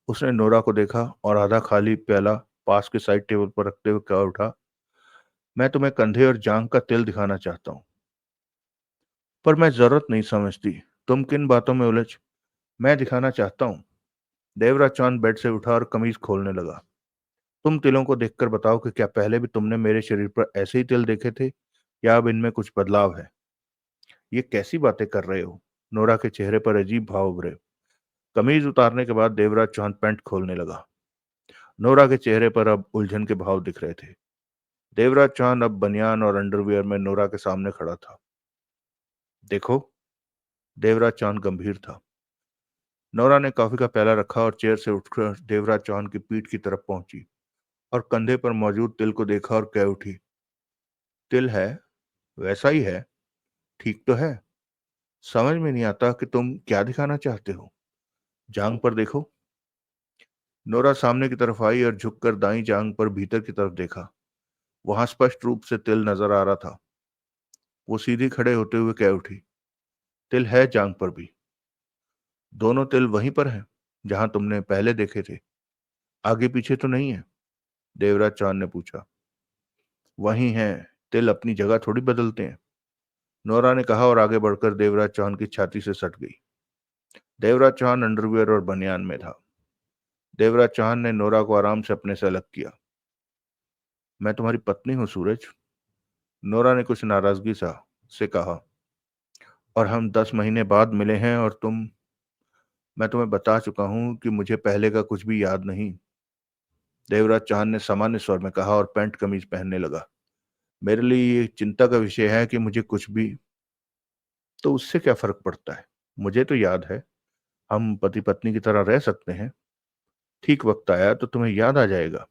उसने नोरा को देखा और आधा खाली प्याला पास के साइड टेबल पर रखते हुए कह उठा, मैं तुम्हें कंधे और जांग का तिल दिखाना चाहता हूँ, पर मैं जरूरत नहीं समझती। तुम किन बातों में उलझ? मैं दिखाना चाहता हूँ। देवराज चांद बेड से उठा और कमीज खोलने लगा। तुम तिलों को देखकर बताओ कि क्या पहले भी तुमने मेरे शरीर पर ऐसे ही तिल देखे थे, या अब इनमें कुछ बदलाव है? ये कैसी बातें कर रहे हो? नोरा के चेहरे पर अजीब भाव उभरे। कमीज उतारने के बाद देवराज चांद पैंट खोलने लगा। नोरा के चेहरे पर अब उलझन के भाव दिख रहे थे। देवराज चांद अब बनियान और अंडरवियर में नोरा के सामने खड़ा था। देखो। देवराज चांद गंभीर था। नोरा ने कॉफी का प्याला रखा और चेयर से उठकर देवराज चांद की पीठ की तरफ पहुंची और कंधे पर मौजूद तिल को देखा और कह उठी, तिल है, वैसा ही है, ठीक तो है। समझ में नहीं आता कि तुम क्या दिखाना चाहते हो। जांग पर देखो। नोरा सामने की तरफ आई और झुककर दाईं जांग पर भीतर की तरफ देखा। वहां स्पष्ट रूप से तिल नजर आ रहा था। वो सीधी खड़े होते हुए कह उठी, तिल है जांग पर भी। दोनों तिल वहीं पर हैं जहां तुमने पहले देखे थे, आगे पीछे तो नहीं है? देवराज चांद ने पूछा। वहीं हैं, तिल अपनी जगह थोड़ी बदलते हैं, नोरा ने कहा और आगे बढ़कर देवराज चांद की छाती से सट गई। देवराज चांद अंडरवियर और बनियान में था। देवराज चांद ने नोरा को आराम से अपने से अलग किया। मैं तुम्हारी पत्नी हूँ सूरज, नोरा ने कुछ नाराजगी सा से कहा, और हम 10 महीने बाद मिले हैं, और मैं तुम्हें बता चुका हूं कि मुझे पहले का कुछ भी याद नहीं। देवराज चांद ने सामान्य स्वर में कहा और पैंट कमीज पहनने लगा। मेरे लिए ये चिंता का विषय है कि मुझे कुछ भी, तो उससे क्या फर्क पड़ता है? मुझे तो याद है, हम पति पत्नी की तरह रह सकते हैं। ठीक वक्त आया तो तुम्हें याद आ जाएगा।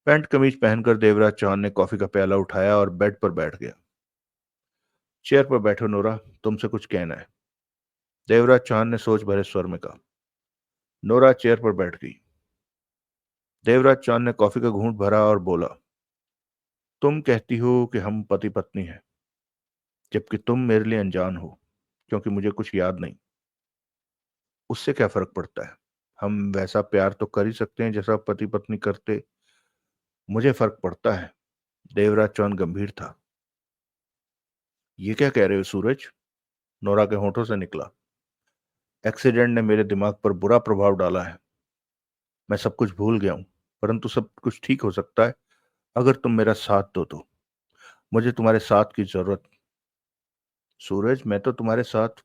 पैंट कमीज पहनकर देवराज चांद ने कॉफी का प्याला उठाया और बेड पर बैठ गया। चेयर पर बैठो नोरा, तुमसे कुछ कहना है, देवराज चांद ने सोच भरे स्वर में कहा। नोरा चेयर पर बैठ गई। देवराज चांद ने कॉफी का घूंट भरा और बोला, तुम कहती हो कि हम पति पत्नी हैं, जबकि तुम मेरे लिए अनजान हो, क्योंकि मुझे कुछ याद नहीं। उससे क्या फर्क पड़ता है? हम वैसा प्यार तो कर ही सकते हैं जैसा पति पत्नी करते। मुझे फर्क पड़ता है। देवराज चांद गंभीर था। ये क्या कह रहे हो सूरज? नोरा के होठों से निकला। एक्सीडेंट ने मेरे दिमाग पर बुरा प्रभाव डाला है। मैं सब कुछ भूल गया हूं, परंतु सब कुछ ठीक हो सकता है अगर तुम मेरा साथ दो तो। मुझे तुम्हारे साथ की जरूरत। सूरज, मैं तो तुम्हारे साथ।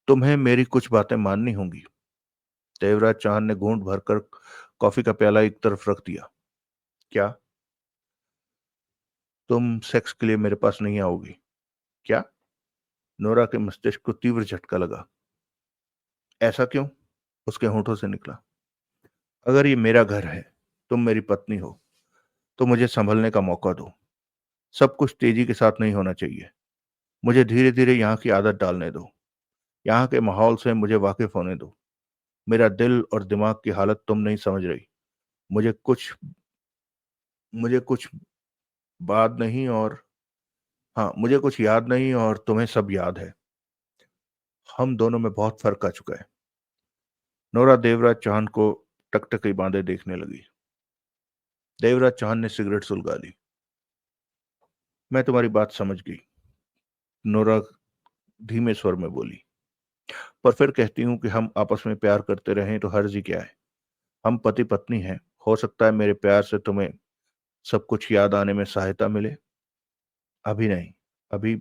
तुम्हें मेरी कुछ बातें माननी होंगी। देवराज चांद ने घूंट भरकर कॉफी का प्याला एक तरफ रख दिया। क्या? तुम सेक्स के लिए मेरे पास नहीं आओगी? क्या? नोरा के मस्तिष्क को तीव्र झटका लगा। ऐसा क्यों? उसके होठों से निकला। अगर ये मेरा घर है, तुम मेरी पत्नी हो, तो मुझे संभलने का मौका दो। सब कुछ तेजी के साथ नहीं होना चाहिए। मुझे धीरे धीरे यहाँ की आदत डालने दो। यहाँ के माहौल से मुझे वाकिफ होने दो। मेरा दिल और दिमाग की हालत तुम नहीं समझ रही। मुझे कुछ मुझे कुछ बात नहीं, और हाँ, मुझे कुछ याद नहीं और तुम्हें सब याद है। हम दोनों में बहुत फर्क आ चुका है। नोरा देवराज चांद को टकटकी बांधे देखने लगी। देवराज चांद ने सिगरेट सुलगा ली। मैं तुम्हारी बात समझ गई, नोरा धीमे स्वर में बोली, पर फिर कहती हूँ कि हम आपस में प्यार करते रहें तो हर्ज ही क्या है? हम पति पत्नी हैं। हो सकता है मेरे प्यार से तुम्हें सब कुछ याद आने में सहायता मिले। अभी नहीं। अभी,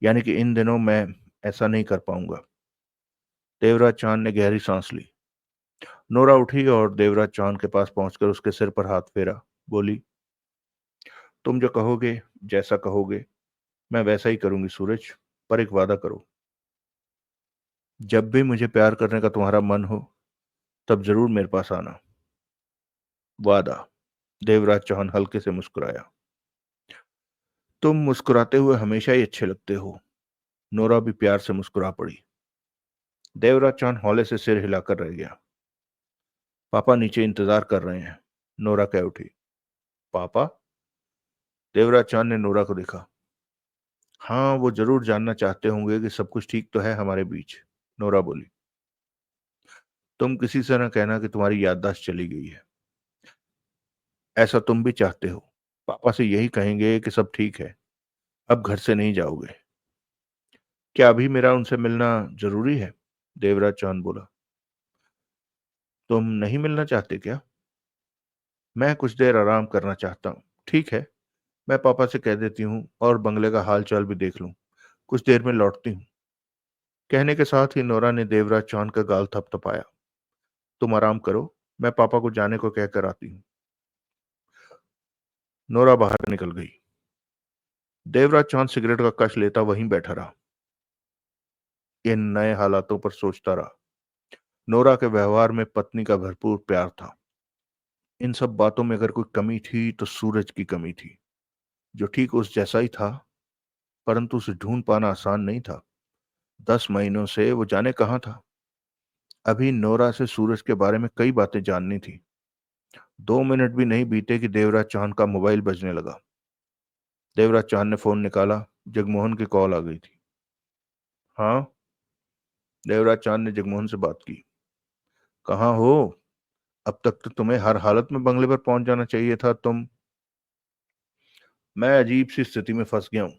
यानी कि इन दिनों मैं ऐसा नहीं कर पाऊंगा। देवराज चांद ने गहरी सांस ली। नोरा उठी और देवराज चांद के पास पहुंचकर उसके सिर पर हाथ फेरा। बोली, तुम जो कहोगे, जैसा कहोगे, मैं वैसा ही करूंगी सूरज, पर एक वादा करो। जब भी मुझे प्यार करने का तुम्हारा मन हो, तब जरूर मेरे पास आना। वादा। देवराज चौहान हल्के से मुस्कुराया। तुम मुस्कुराते हुए हमेशा ही अच्छे लगते हो। नोरा भी प्यार से मुस्कुरा पड़ी। देवराज चौहान हौले से सिर हिलाकर रह गया। पापा नीचे इंतजार कर रहे हैं। नोरा कह उठी। पापा? देवराज चौहान ने नोरा को देखा। हाँ, वो जरूर जानना चाहते होंगे कि सब कुछ ठीक तो है हमारे बीच। नोरा बोली। तुम किसी से न कहना कि तुम्हारी याददाश्त चली गई है। ऐसा तुम भी चाहते हो। पापा से यही कहेंगे कि सब ठीक है, अब घर से नहीं जाओगे। क्या अभी मेरा उनसे मिलना जरूरी है? देवराज चौहान बोला। तुम नहीं मिलना चाहते क्या? मैं कुछ देर आराम करना चाहता हूँ। ठीक है, मैं पापा से कह देती हूँ और बंगले का हाल चाल भी देख लूं। कुछ देर में लौटती हूँ। कहने के साथ ही नोरा ने देवराज चौहान का गाल थपथपाया। तुम आराम करो, मैं पापा को जाने को कहकर आती हूँ। नोरा बाहर निकल गई। देवराज चौहान सिगरेट का कश लेता वहीं बैठा रहा। इन नए हालातों पर सोचता रहा। नोरा के व्यवहार में पत्नी का भरपूर प्यार था। इन सब बातों में अगर कोई कमी थी तो सूरज की कमी थी, जो ठीक उस जैसा ही था, परंतु उसे ढूंढ पाना आसान नहीं था। 10 महीनों से वो जाने कहाँ था। अभी नोरा से सूरज के बारे में कई बातें जाननी थी। 2 मिनट भी नहीं बीते कि देवराज चौहान का मोबाइल बजने लगा। देवराज चौहान ने फोन निकाला। जगमोहन की कॉल आ गई थी। हाँ। देवराज चौहान ने जगमोहन से बात की। कहाँ हो? अब तक तो तुम्हें हर हालत में बंगले पर पहुंच जाना चाहिए था। मैं अजीब सी स्थिति में फंस गया हूं।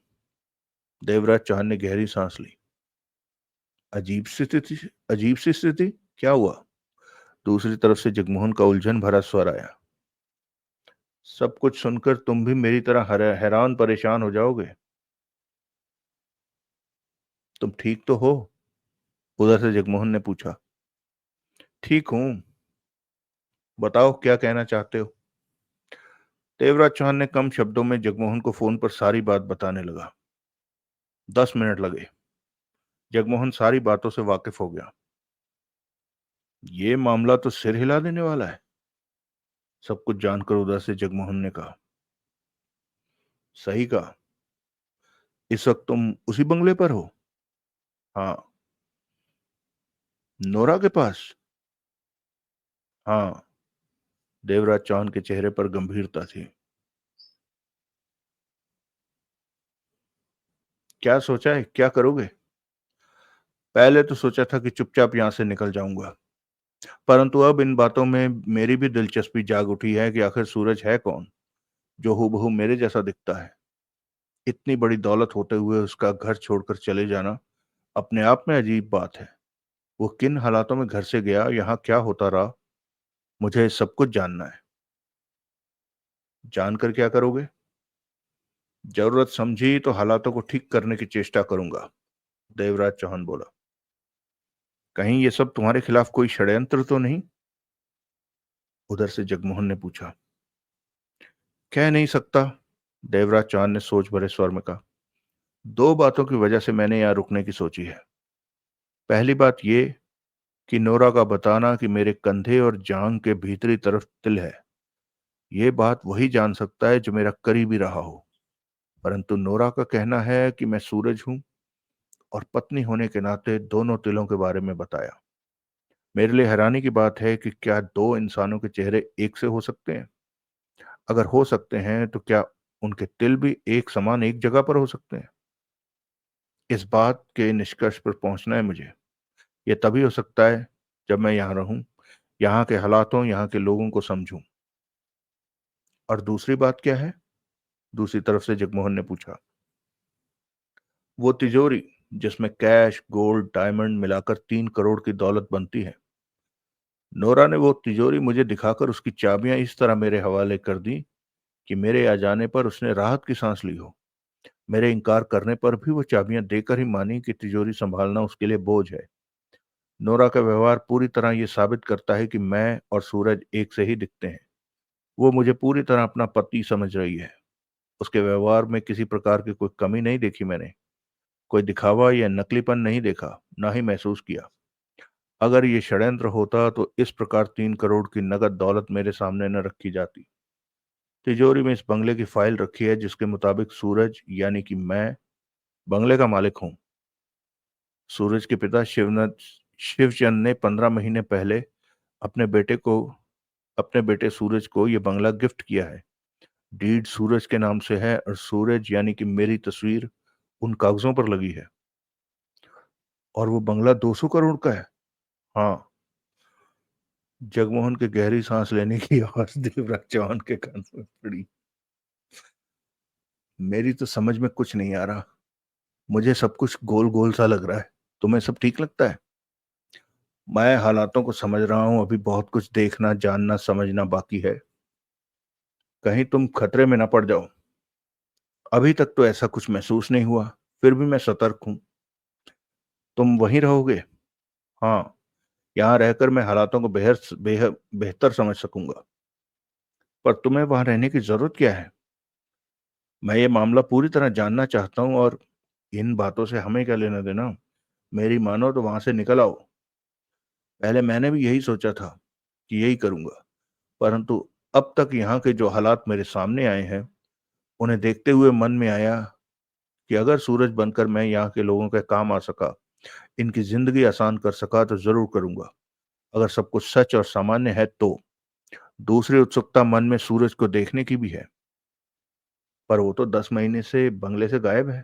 देवराज चौहान ने गहरी सांस ली। अजीब स्थिति? अजीब सी स्थिति? क्या हुआ? दूसरी तरफ से जगमोहन का उलझन भरा स्वर आया। सब कुछ सुनकर तुम भी मेरी तरह हैरान परेशान हो जाओगे। तुम ठीक तो हो? उधर से जगमोहन ने पूछा। ठीक हूं। बताओ क्या कहना चाहते हो? देवराज चौहान ने कम शब्दों में जगमोहन को फोन पर सारी बात बताने लगा। 10 मिनट लगे। जगमोहन सारी बातों से वाकिफ हो गया। ये मामला तो सिर हिला देने वाला है। सब कुछ जानकर उधर से जगमोहन ने कहा। सही कहा। इस वक्त तुम उसी बंगले पर हो? हाँ। नोरा के पास? हाँ। देवराज चौहान के चेहरे पर गंभीरता थी। क्या सोचा है, क्या करोगे? पहले तो सोचा था कि चुपचाप यहां से निकल जाऊंगा, परंतु अब इन बातों में मेरी भी दिलचस्पी जाग उठी है कि आखिर सूरज है कौन जो हूबहू मेरे जैसा दिखता है। इतनी बड़ी दौलत होते हुए उसका घर छोड़कर चले जाना अपने आप में अजीब बात है। वो किन हालातों में घर से गया, यहाँ क्या होता रहा, मुझे सब कुछ जानना है। जानकर क्या करोगे? जरूरत समझी तो हालातों को ठीक करने की चेष्टा करूंगा। देवराज चौहान बोला। कहीं ये सब तुम्हारे खिलाफ कोई षड्यंत्र तो नहीं? उधर से जगमोहन ने पूछा। कह नहीं सकता। देवराज चौहान ने सोच भरे स्वर में कहा। दो बातों की वजह से मैंने यहां रुकने की सोची है। पहली बात यह कि नोरा का बताना कि मेरे कंधे और जांग के भीतरी तरफ तिल है, ये बात वही जान सकता है जो मेरा करीबी रहा हो। परंतु नोरा का कहना है कि मैं सूरज हूं और पत्नी होने के नाते दोनों तिलों के बारे में बताया। मेरे लिए हैरानी की बात है कि क्या दो इंसानों के चेहरे एक से हो सकते हैं? अगर हो सकते हैं तो क्या उनके तिल भी एक समान एक जगह पर हो सकते हैं? इस बात के निष्कर्ष पर पहुंचना है मुझे। यह तभी हो सकता है जब मैं यहां रहूं, यहाँ के हालातों, यहाँ के लोगों को समझूं। और दूसरी बात क्या है? दूसरी तरफ से जगमोहन ने पूछा। वो तिजोरी जिसमें कैश, गोल्ड, डायमंड मिलाकर 3 करोड़ की दौलत बनती है। नोरा ने वो तिजोरी मुझे दिखाकर उसकी चाबियां इस तरह मेरे हवाले कर दी कि मेरे आ जाने पर उसने राहत की सांस ली हो। मेरे इंकार करने पर भी वो चाबियां देकर ही मानी कि तिजोरी संभालना उसके लिए बोझ है। नोरा का व्यवहार पूरी तरह ये साबित करता है कि मैं और सूरज एक से ही दिखते हैं। वो मुझे पूरी तरह अपना पति समझ रही है उसके व्यवहार में किसी प्रकार की कोई कमी नहीं देखी मैंने। कोई दिखावा या नकलीपन नहीं देखा, ना ही महसूस किया। अगर ये षड्यंत्र होता तो इस प्रकार 3 करोड़ की नगद दौलत मेरे सामने न रखी जाती। तिजोरी में इस बंगले की फाइल रखी है जिसके मुताबिक सूरज यानी कि मैं बंगले का मालिक हूं। सूरज के पिता शिवचंद ने 15 महीने पहले अपने बेटे को अपने बेटे सूरज को यह बंगला गिफ्ट किया है। डीड सूरज के नाम से है और सूरज यानी कि मेरी तस्वीर उन कागजों पर लगी है। और वो बंगला 200 करोड़ का है। हाँ। जगमोहन के गहरी सांस लेने की आवाज देवराज चौहान के कान में पड़ी। मेरी तो समझ में कुछ नहीं आ रहा। मुझे सब कुछ गोल गोल सा लग रहा है। तुम्हें सब ठीक लगता है? मैं हालातों को समझ रहा हूं, अभी बहुत कुछ देखना, जानना, समझना बाकी है। कहीं तुम खतरे में ना पड़ जाओ। अभी तक तो ऐसा कुछ महसूस नहीं हुआ, फिर भी मैं सतर्क हूं। तुम वहीं रहोगे? हाँ। यहाँ रहकर मैं हालातों को बेहतर समझ सकूंगा। पर तुम्हें वहां रहने की जरूरत क्या है? मैं ये मामला पूरी तरह जानना चाहता हूँ, और इन बातों से हमें क्या लेना देना। मेरी मानो तो वहां से निकल आओ। पहले मैंने भी यही सोचा था कि यही करूंगा, परंतु अब तक यहाँ के जो हालात मेरे सामने आए हैं, उन्हें देखते हुए मन में आया कि अगर सूरज बनकर मैं यहाँ के लोगों के काम आ सका, इनकी जिंदगी आसान कर सका, तो जरूर करूंगा। अगर सब कुछ सच और सामान्य है तो। दूसरी उत्सुकता मन में सूरज को देखने की भी है। पर वो तो 10 महीने से बंगले से गायब है।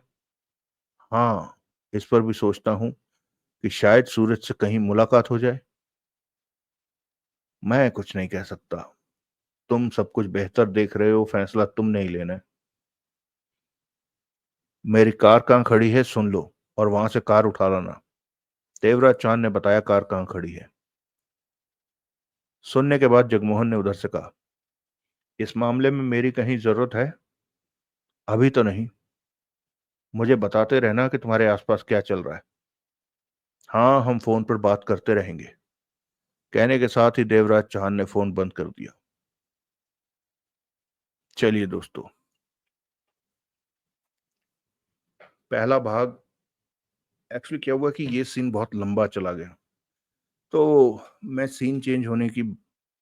हाँ, इस पर भी सोचता हूँ कि शायद सूरज से कहीं मुलाकात हो जाए। मैं कुछ नहीं कह सकता। तुम सब कुछ बेहतर देख रहे हो, फैसला तुमने ही लेना है। मेरी कार कहाँ खड़ी है सुन लो, और वहां से कार उठा लाना। देवराज चांद ने बताया कार कहाँ खड़ी है। सुनने के बाद जगमोहन ने उधर से कहा, इस मामले में मेरी कहीं जरूरत है? अभी तो नहीं। मुझे बताते रहना कि तुम्हारे आसपास क्या चल रहा है। हाँ, हम फोन पर बात करते रहेंगे। कहने के साथ ही देवराज चांद ने फोन बंद कर दिया। चलिए दोस्तों, पहला भाग, एक्चुअली क्या हुआ कि ये सीन बहुत लंबा चला गया, तो मैं सीन चेंज होने की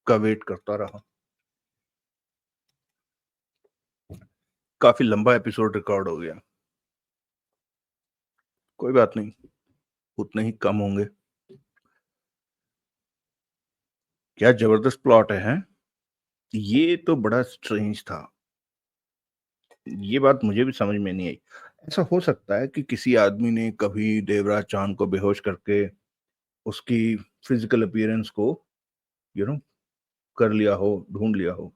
का वेट करता रहा। काफी लंबा एपिसोड रिकॉर्ड हो गया। कोई बात नहीं, उतने ही कम होंगे। क्या जबरदस्त प्लॉट है, हैं? ये तो बड़ा स्ट्रेंज था। ये बात मुझे भी समझ में नहीं आई। ऐसा हो सकता है कि किसी आदमी ने कभी देवराज चांद को बेहोश करके उसकी फिजिकल अपीयरेंस को यू नो कर लिया हो, ढूंढ लिया हो।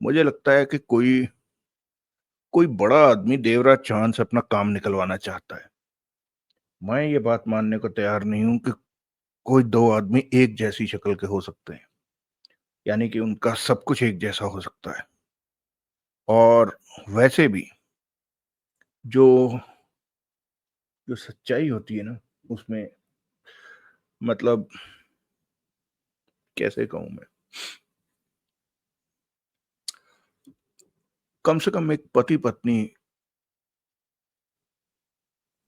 मुझे लगता है कि कोई कोई बड़ा आदमी देवराज चांद से अपना काम निकलवाना चाहता है। मैं ये बात मानने को तैयार नहीं हूं कि कोई दो आदमी एक जैसी शक्ल के हो सकते हैं, यानी कि उनका सब कुछ एक जैसा हो सकता है। और वैसे भी जो जो सच्चाई होती है ना, उसमें, मतलब, कैसे कहूं मैं, कम से कम एक पति पत्नी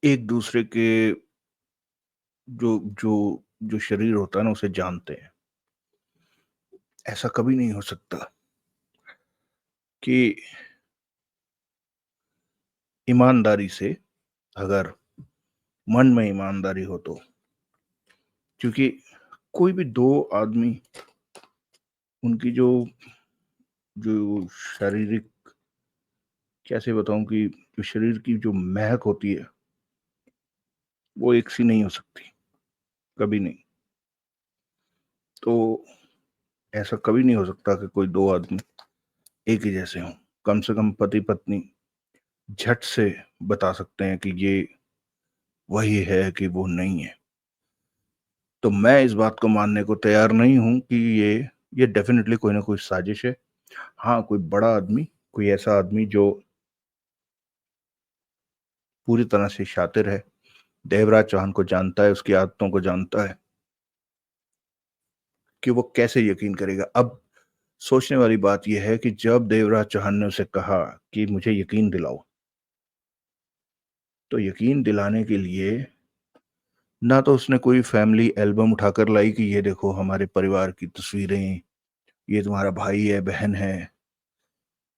एक दूसरे के जो जो जो शरीर होता है ना, उसे जानते हैं। ऐसा कभी नहीं हो सकता कि ईमानदारी से, अगर मन में ईमानदारी हो तो, क्योंकि कोई भी दो आदमी, उनकी जो जो शारीरिक, कैसे बताऊं, कि जो शरीर की जो महक होती है, वो एक सी नहीं हो सकती, कभी नहीं। तो ऐसा कभी नहीं हो सकता कि कोई दो आदमी एक ही जैसे हों। कम से कम पति पत्नी झट से बता सकते हैं कि ये वही है कि वो नहीं है। तो मैं इस बात को मानने को तैयार नहीं हूं कि ये डेफिनेटली कोई ना कोई साजिश है। हाँ, कोई बड़ा आदमी, कोई ऐसा आदमी जो पूरी तरह से शातिर है, देवराज चौहान को जानता है, उसकी आदतों को जानता है, कि वो कैसे यकीन करेगा। अब सोचने वाली बात ये है कि जब देवराज चौहान ने उसे कहा कि मुझे यकीन दिलाओ, तो यकीन दिलाने के लिए ना तो उसने कोई फैमिली एल्बम उठाकर लाई कि ये देखो हमारे परिवार की तस्वीरें, ये तुम्हारा भाई है, बहन है,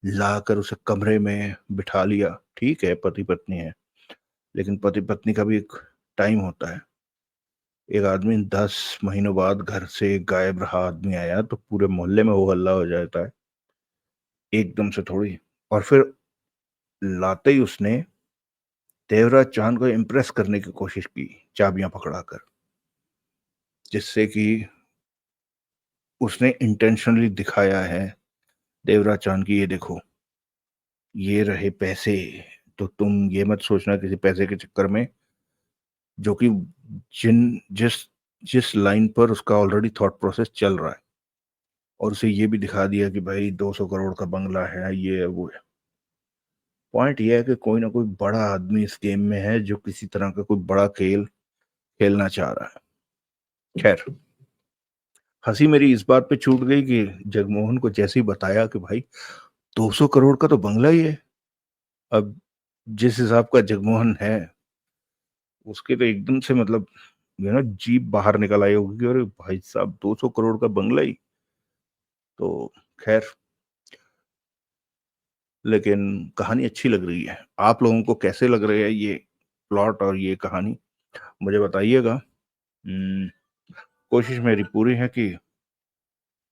लाकर उसे कमरे में बिठा लिया। ठीक है, पति-पत्नी है, लेकिन पति-पत्नी का भी एक टाइम होता है। एक आदमी 10 महीनों बाद घर से गायब रहा आदमी आया, तो पूरे मोहल्ले में हो हल्ला हो जाता है, एकदम से थोड़ी। और फिर लाते ही उसने देवराज चाँद को इम्प्रेस करने की कोशिश की, चाबियाँ पकड़ाकर, जिससे कि उसने इंटेंशनली दिखाया है देवराज चाँद की ये देखो, ये रहे पैसे, तो तुम ये मत सोचना किसी पैसे के चक्कर में, जो कि जिन जिस जिस लाइन पर उसका ऑलरेडी थॉट प्रोसेस चल रहा है। और उसे ये भी दिखा दिया कि भाई 200 करोड़ का बंगला है, ये है, वो है। पॉइंट ये है कि कोई ना कोई बड़ा आदमी इस गेम में है जो किसी तरह का कोई बड़ा खेल खेलना चाह रहा है। खैर, हंसी मेरी इस बात पे छूट गई कि जगमोहन को जैसे ही बताया कि भाई 200 करोड़ का तो बंगला ही है। अब जिस हिसाब का जगमोहन है, उसके तो एकदम से मतलब जीभ बाहर निकल आई होगी कि अरे भाई साहब 200 करोड़ का बंगला ही। तो खैर, लेकिन कहानी अच्छी लग रही है। आप लोगों को कैसे लग रहे हैं ये प्लॉट और ये कहानी, मुझे बताइएगा। कोशिश मेरी पूरी है कि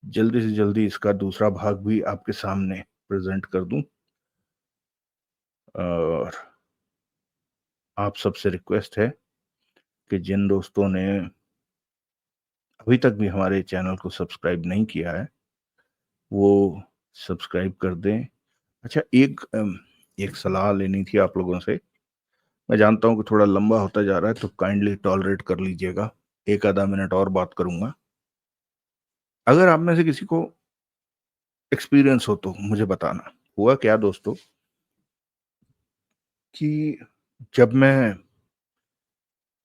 जल्दी से जल्दी इसका दूसरा भाग भी आपके सामने प्रेजेंट कर दूं। और आप सबसे रिक्वेस्ट है कि जिन दोस्तों ने अभी तक भी हमारे चैनल को सब्सक्राइब नहीं किया है, वो सब्सक्राइब कर दें। अच्छा, एक सलाह लेनी थी आप लोगों से। मैं जानता हूँ कि थोड़ा लंबा होता जा रहा है, तो काइंडली टॉलरेट कर लीजिएगा। एक आधा मिनट और बात करूंगा। अगर आप में से किसी को एक्सपीरियंस हो तो मुझे बताना। हुआ क्या दोस्तों कि जब मैं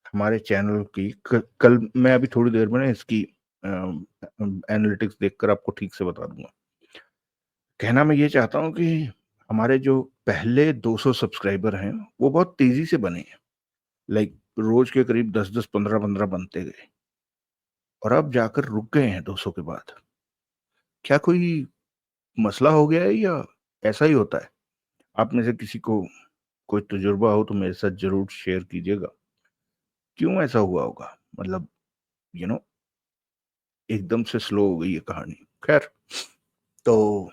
हमारे चैनल की कल मैं अभी थोड़ी देर में ना इसकी एनालिटिक्स देखकर आपको ठीक से बता दूंगा। कहना मैं ये चाहता हूँ कि हमारे जो पहले 200 सब्सक्राइबर हैं, वो बहुत तेजी से बने हैं। लाइक रोज के करीब 10-10, 15-15 बनते गए, और अब जाकर रुक गए हैं 200 के बाद। क्या कोई मसला हो गया है या ऐसा ही होता है? आप में से किसी को कोई तजुर्बा हो तो मेरे साथ जरूर शेयर कीजिएगा। क्यों ऐसा हुआ होगा? मतलब यू नो एकदम से स्लो हो गई ये कहानी। खैर, तो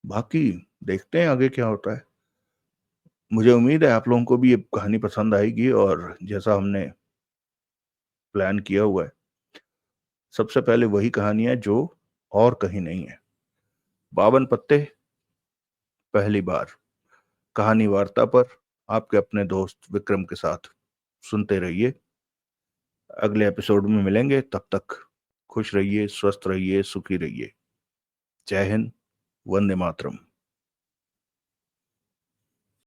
बाकी देखते हैं आगे क्या होता है। मुझे उम्मीद है आप लोगों को भी ये कहानी पसंद आएगी, और जैसा हमने प्लान किया हुआ है, सबसे पहले वही कहानी है जो और कहीं नहीं है। 52 पत्ते, पहली बार कहानी वार्ता पर आपके अपने दोस्त विक्रम के साथ। सुनते रहिए। अगले एपिसोड में मिलेंगे, तब तक खुश रहिए, स्वस्थ रहिए, सुखी रहिए। जय हिंद, वंदे मातरम।